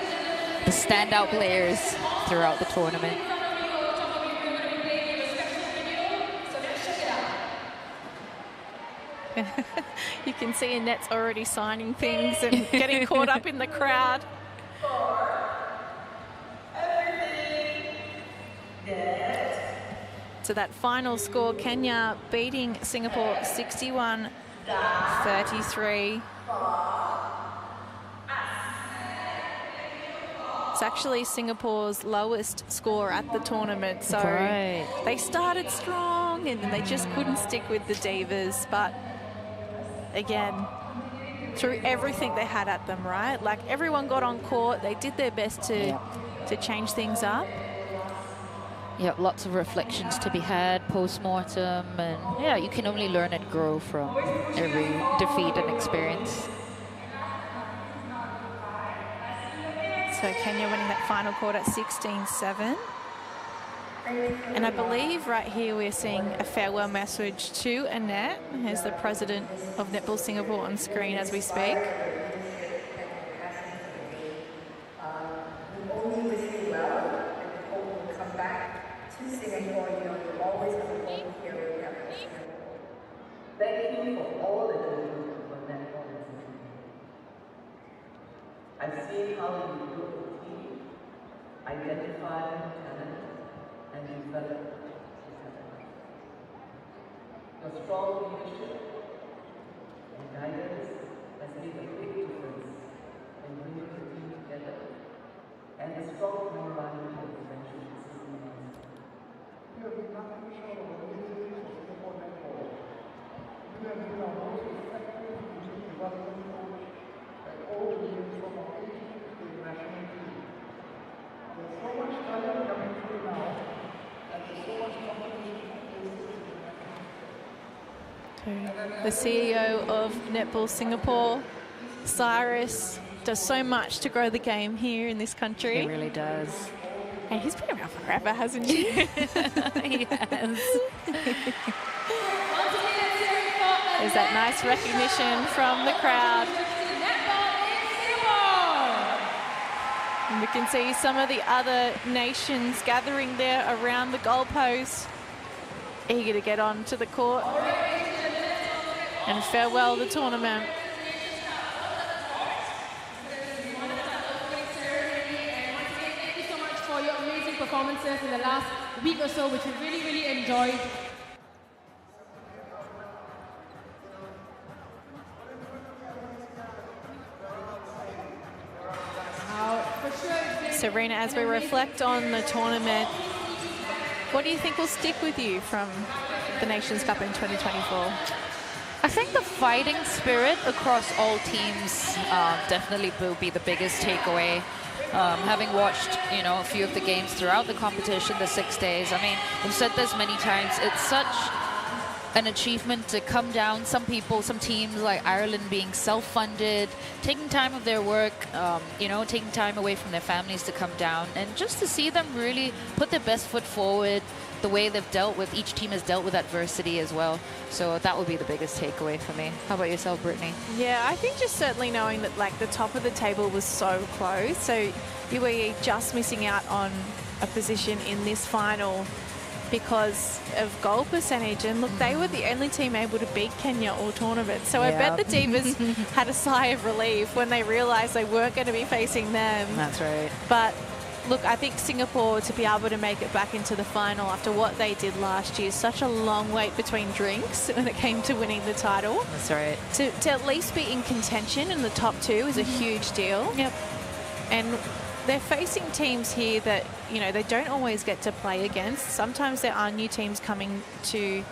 S2: the standout players throughout the tournament.
S1: You can see Annette's already signing things and getting caught up in the crowd. So that final score, Kenya beating Singapore 61-33. It's actually Singapore's lowest score at the tournament. So they started strong and they just couldn't stick with the Divas. But again, through everything they had at them, right? Like everyone got on court. They did their best to change things up.
S2: Yeah, lots of reflections to be had post-mortem, and yeah, you can only learn and grow from every defeat and experience.
S1: So Kenya winning that final quarter at 16-7. And I believe right here we're seeing a farewell message to Annette, who's the president of Netball Singapore on screen as we speak.
S6: Thank you for all that you do for Netball. I've seen how you build a team, identify talent, and develop talent. Your strong leadership and guidance has made a big difference in bringing the team together and the strong camaraderie and friendship between us. You have been nothing short of amazing for Singapore Netball. You have been our most effective youth development coach
S1: The CEO of Netball Singapore, Cyrus, does so much to grow the game here in this country.
S2: He really does.
S1: And he's been around forever, hasn't he?
S2: He has.
S1: There's that nice recognition from the crowd. And we can see some of the other nations gathering there around the goalpost, eager to get onto the court and farewell the tournament.
S3: Thank you so much for your amazing performances in the last week or so, which we really, really enjoyed.
S1: Serena, as we reflect on the tournament, what do you think will stick with you from the Nations Cup in 2024?
S2: I think the fighting spirit across all teams definitely will be the biggest takeaway. Having watched, a few of the games throughout the competition, the 6 days, I mean, we've said this many times, it's such an achievement to come down. Some teams like Ireland being self-funded, taking time of their work, taking time away from their families to come down, and just to see them really put their best foot forward, the way each team has dealt with adversity as well. So that would be the biggest takeaway for me. How about yourself, Brittany?
S1: Yeah, I think just certainly knowing that the top of the table was so close. So UAE just missing out on a position in this final because of goal percentage, and look, they were the only team able to beat Kenya all tournament. So I bet the Divas had a sigh of relief when they realised they weren't going to be facing them.
S2: That's right.
S1: But look, I think Singapore, to be able to make it back into the final after what they did last year, such a long wait between drinks when it came to winning the title.
S2: That's right.
S1: To at least be in contention in the top two is a huge deal.
S2: Yep.
S1: And they're facing teams here that, they don't always get to play against. Sometimes there are new teams coming to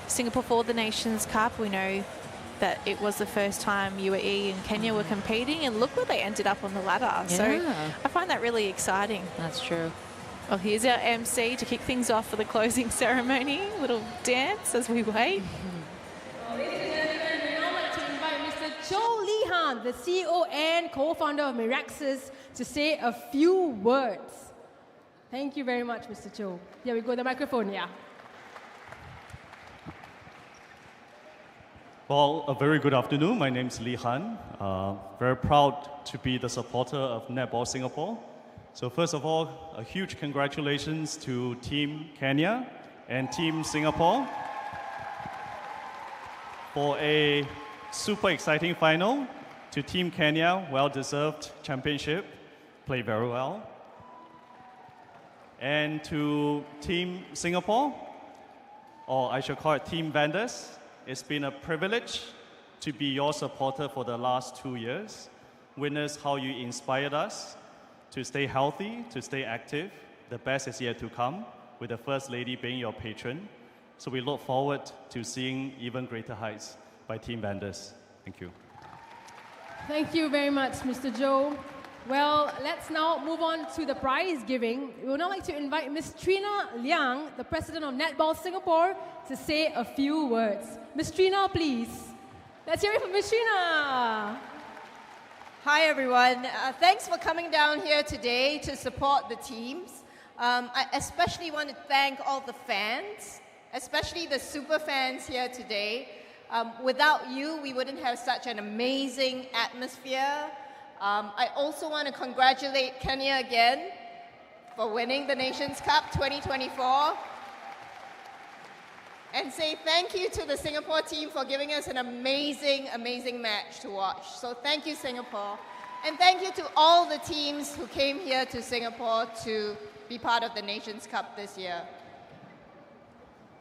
S1: Singapore for the Nations Cup. We know that it was the first time UAE and Kenya were competing, and look where they ended up on the ladder.
S2: Yeah.
S1: So I find that really exciting.
S2: That's true.
S1: Well, here's our MC to kick things off for the closing ceremony. Little dance as we wait.
S3: Ladies and gentlemen, we'd now like to invite Mr. Cho Lee Han, the CEO and co-founder of Mirxes, to say a few words. Thank you very much, Mr. Cho. Here we go, the microphone, yeah.
S7: Well, a very good afternoon. My name is Lee Han. Very proud to be the supporter of Netball Singapore. So first of all, a huge congratulations to Team Kenya and Team Singapore for a super exciting final. To Team Kenya, well-deserved championship. Played very well. And to Team Singapore, or I should call it Team Vendors, it's been a privilege to be your supporter for the last 2 years. Witness how you inspired us to stay healthy, to stay active. The best is yet to come, with the First Lady being your patron. So we look forward to seeing even greater heights by Team Vendors. Thank you.
S3: Thank you very much, Mr. Joe. Well, let's now move on to the prize giving. We would now like to invite Ms. Trina Liang, the president of Netball Singapore, to say a few words. Ms. Trina, please. Let's hear it from Ms. Trina.
S8: Hi, everyone. Thanks for coming down here today to support the teams. I especially want to thank all the fans, especially the super fans here today. Without you, we wouldn't have such an amazing atmosphere. I also want to congratulate Kenya again for winning the Nations Cup 2024. And say thank you to the Singapore team for giving us an amazing, amazing match to watch. So thank you, Singapore. And thank you to all the teams who came here to Singapore to be part of the Nations Cup this year.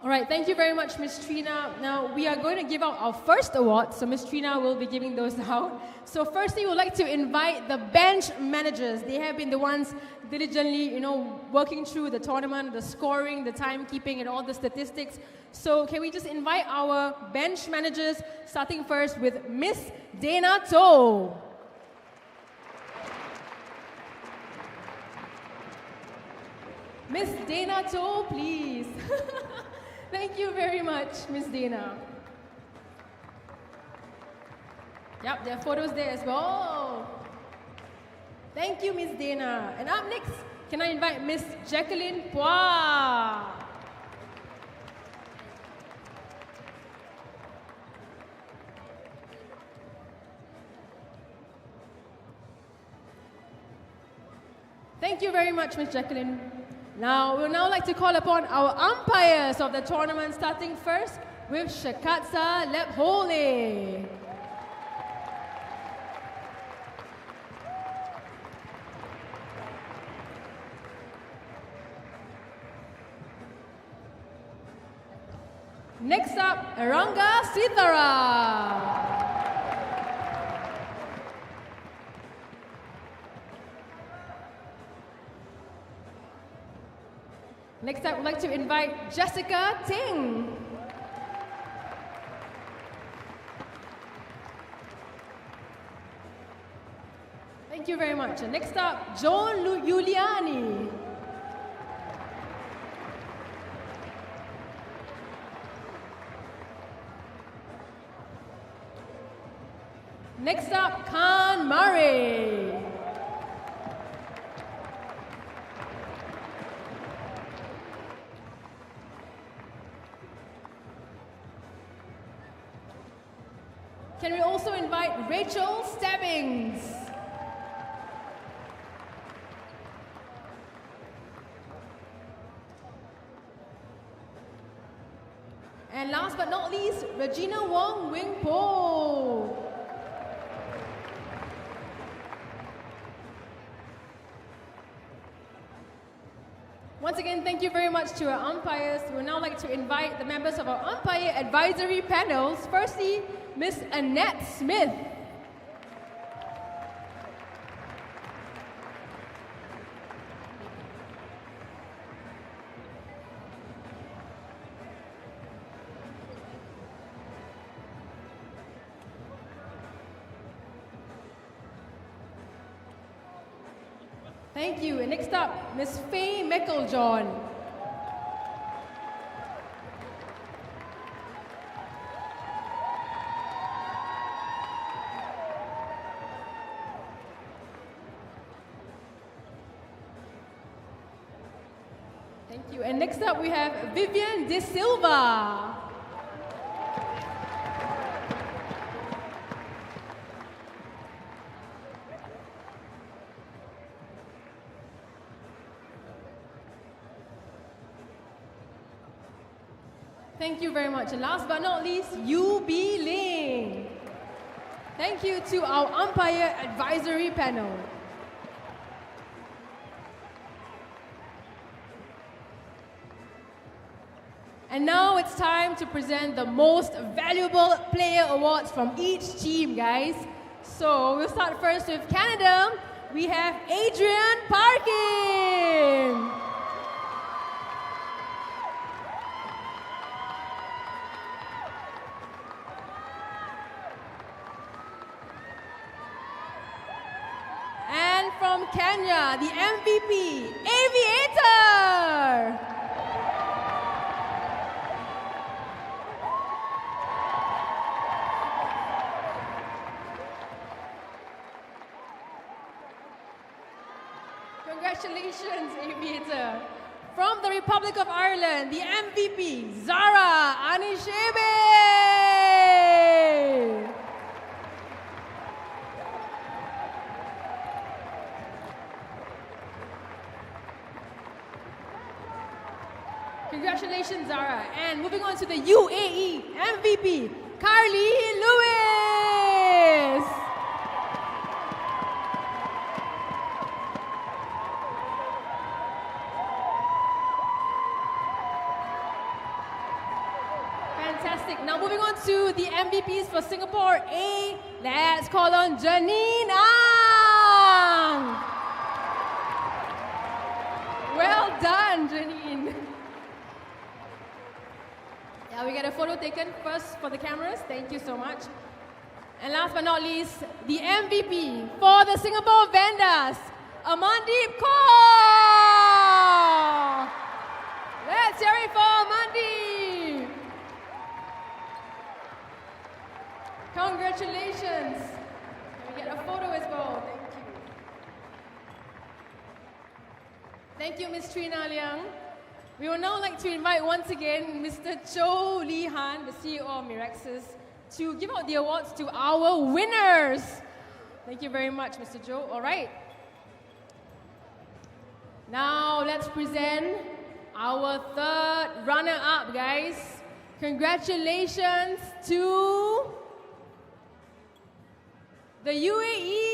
S3: All right, thank you very much, Ms. Trina. Now, we are going to give out our first award, so Ms. Trina will be giving those out. So firstly, we would like to invite the bench managers. They have been the ones diligently, working through the tournament, the scoring, the timekeeping, and all the statistics. So can we just invite our bench managers, starting first with Miss Dana To. Miss Dana To, please. Thank you very much, Miss Dana. Yep, there are photos there as well. Thank you, Miss Dana. And up next, can I invite Miss Jacqueline Pua? Thank you very much, Ms. Jacqueline. Now, we would now like to call upon our umpires of the tournament, starting first with Shakatsa Lephole. Next up, Aranga Sithara. Next up, I'd like to invite Jessica Ting. Thank you very much. And next up, Joan Giuliani. Next up, Khan Murray. Can we also invite Rachel Stebbings? And last but not least, Regina Wong Wing Po. Once again, thank you very much to our umpires. We would now like to invite the members of our umpire advisory panels. Firstly, Miss Annette Smith. Thank you. And next up, Miss Faye Mecklejohn. Thank you. And next up, we have Vivian De Silva. Thank you very much. And last but not least, Yu Bi Ling. Thank you to our umpire advisory panel. And now it's time to present the most valuable player awards from each team, guys. So we'll start first with Canada. We have Adrian Parkin. And from Kenya, the MVP, Aviator. Congratulations, Aviator. From the Republic of Ireland, the MVP, Zara Anishebe. Congratulations, Zara. And moving on to the UAE MVP, Carly Lewis. Fantastic. Now moving on to the MVPs for Singapore A. Let's call on Janine Ang. Well done, Janine. Yeah, we get a photo taken first for the cameras. Thank you so much. And last but not least, the MVP for the Singapore Vandas, Amandeep Kaur. Let's hear it for Amandeep. Congratulations. Can we get a photo as well? Thank you, Ms. Trina Liang. We would now like to invite once again Mr. Cho Lee Han, the CEO of Mirxes, to give out the awards to our winners. Thank you very much, Mr. Cho. All right. Now let's present our third runner-up, guys. Congratulations to the UAE.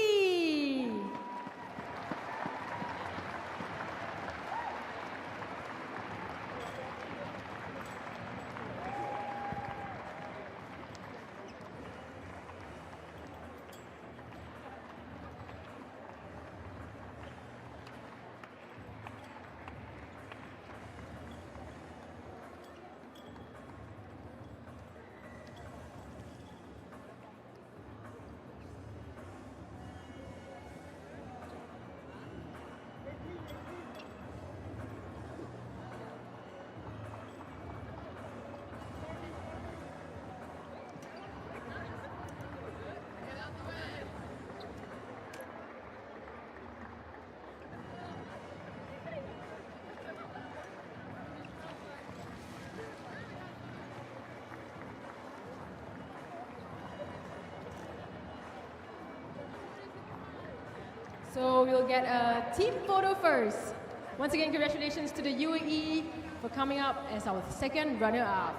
S3: So we'll get a team photo first. Once again, congratulations to the UAE for coming up as our second runner-up.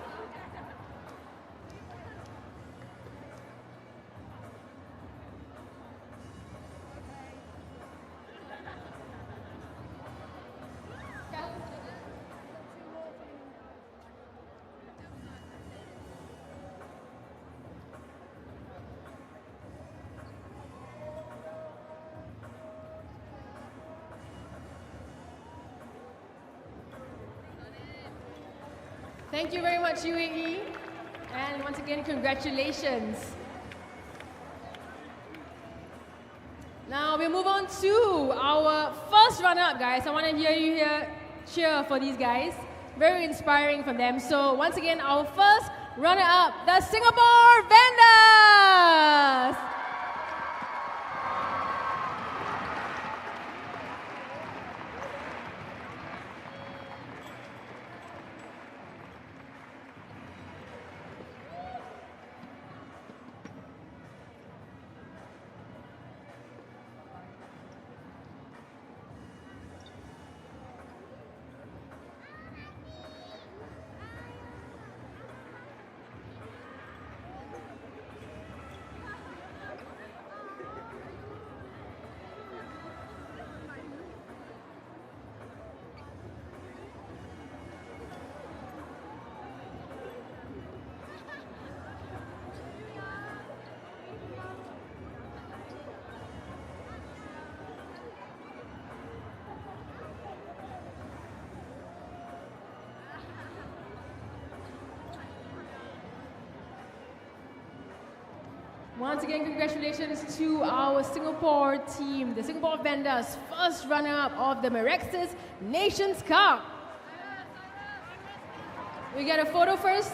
S3: Thank you very much, UAE. And once again, congratulations. Now we'll move on to our first runner-up, guys. I want to hear you here cheer for these guys. Very inspiring from them. So once again, our first runner-up, the Singapore Vendors. Once again, congratulations to our Singapore team, the Singapore Vendors, first runner-up of the Mirxes Nations Cup. We get a photo first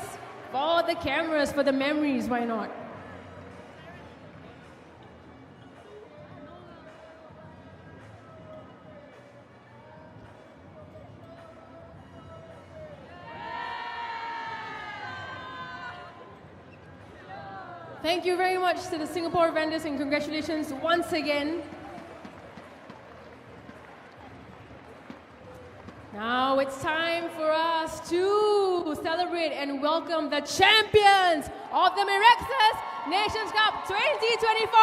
S3: for the cameras, for the memories, why not? Thank you very much to the Singapore Vendors and congratulations once again. Now it's time for us to celebrate and welcome the champions of the Mirxes Nations Cup 2024.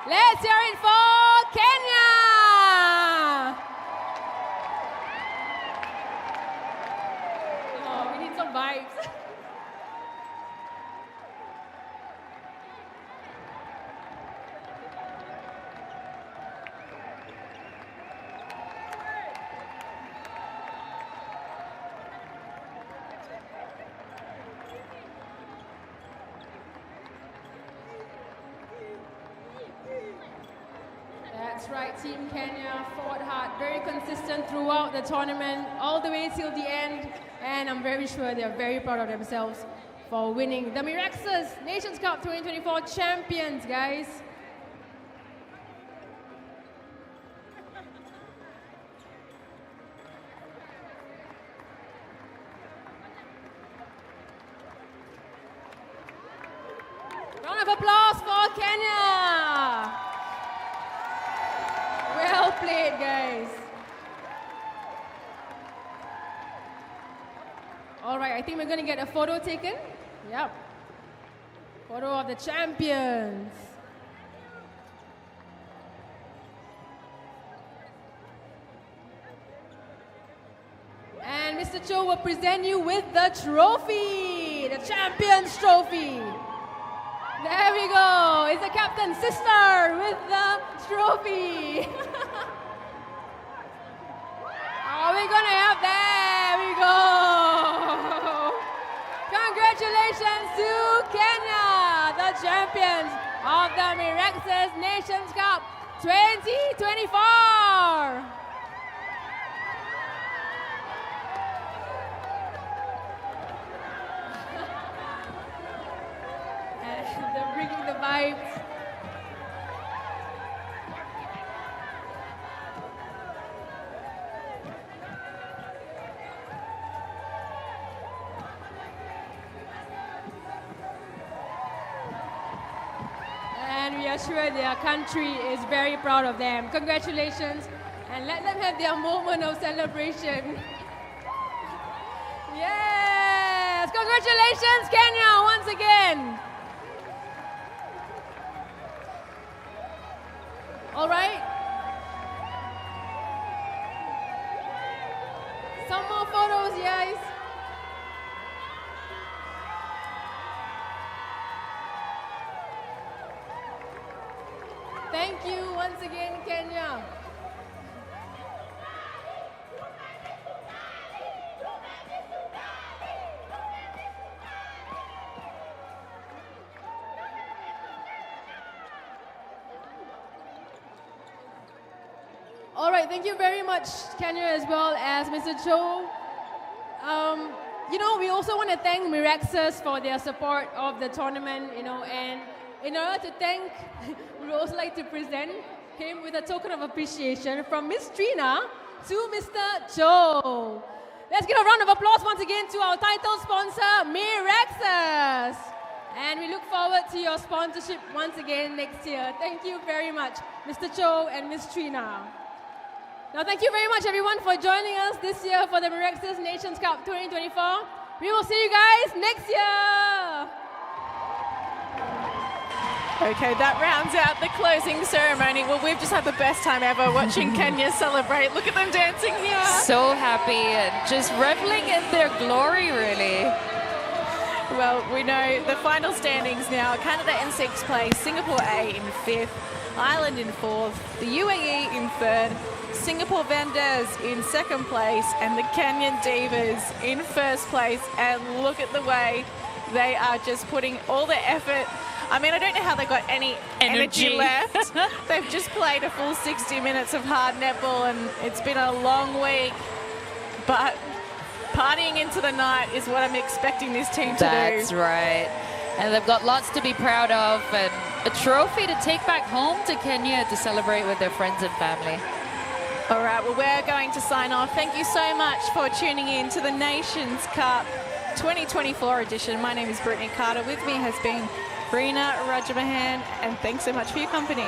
S3: Let's hear it for Kenya! Oh, we need some vibes. That's right, Team Kenya fought hard, very consistent throughout the tournament, all the way till the end, and I'm very sure they're very proud of themselves for winning the Mirxes Nations Cup 2024 champions, guys. Round of applause for Kenya. Well played, guys. All right, I think we're going to get a photo taken. Yep. Photo of the champions. And Mr. Cho will present you with the trophy, the champions trophy. There we go. It's the captain's sister with the trophy. Are we going to have that? There we go. Congratulations to Kenya, the champions of the Mirxes Nations Cup 2024. And they're bringing the vibes. And we are sure their country is very proud of them. Congratulations, and let them have their moment of celebration. Yes, congratulations, Kenya, once again. All right. Some more photos, guys. Thank you once again, Kenya. All right, thank you very much, Kenya, as well as Mr. Cho. You know, we also want to thank Mirxes for their support of the tournament, you know, and in order to thank, we would also like to present him with a token of appreciation from Miss Trina to Mr. Cho. Let's give a round of applause once again to our title sponsor, Mirxes. And we look forward to your sponsorship once again next year. Thank you very much, Mr. Cho and Miss Trina. Now, thank you very much, everyone, for joining us this year for the Mirxes Nations Cup 2024. We will see you guys next year.
S1: Okay, that rounds out the closing ceremony. Well, we've just had the best time ever watching Kenya celebrate. Look at them dancing here.
S2: So happy and just reveling in their glory, really.
S1: Well, we know the final standings now. Canada in 6th place, Singapore A in 5th, Ireland in 4th, the UAE in 3rd, Singapore Vendors in 2nd place, and the Kenyan Divas in 1st place. And look at the way they are just putting all the effort. I mean, I don't know how they got any energy left. They've just played a full 60 minutes of hard netball, and it's been a long week. But partying into the night is what I'm expecting this team to do.
S2: That's right. And they've got lots to be proud of, and a trophy to take back home to Kenya to celebrate with their friends and family.
S1: All right, well, we're going to sign off. Thank you so much for tuning in to the Nations Cup 2024 edition. My name is Brittany Carter. With me has been Rena Rajamahan, and thanks so much for your company.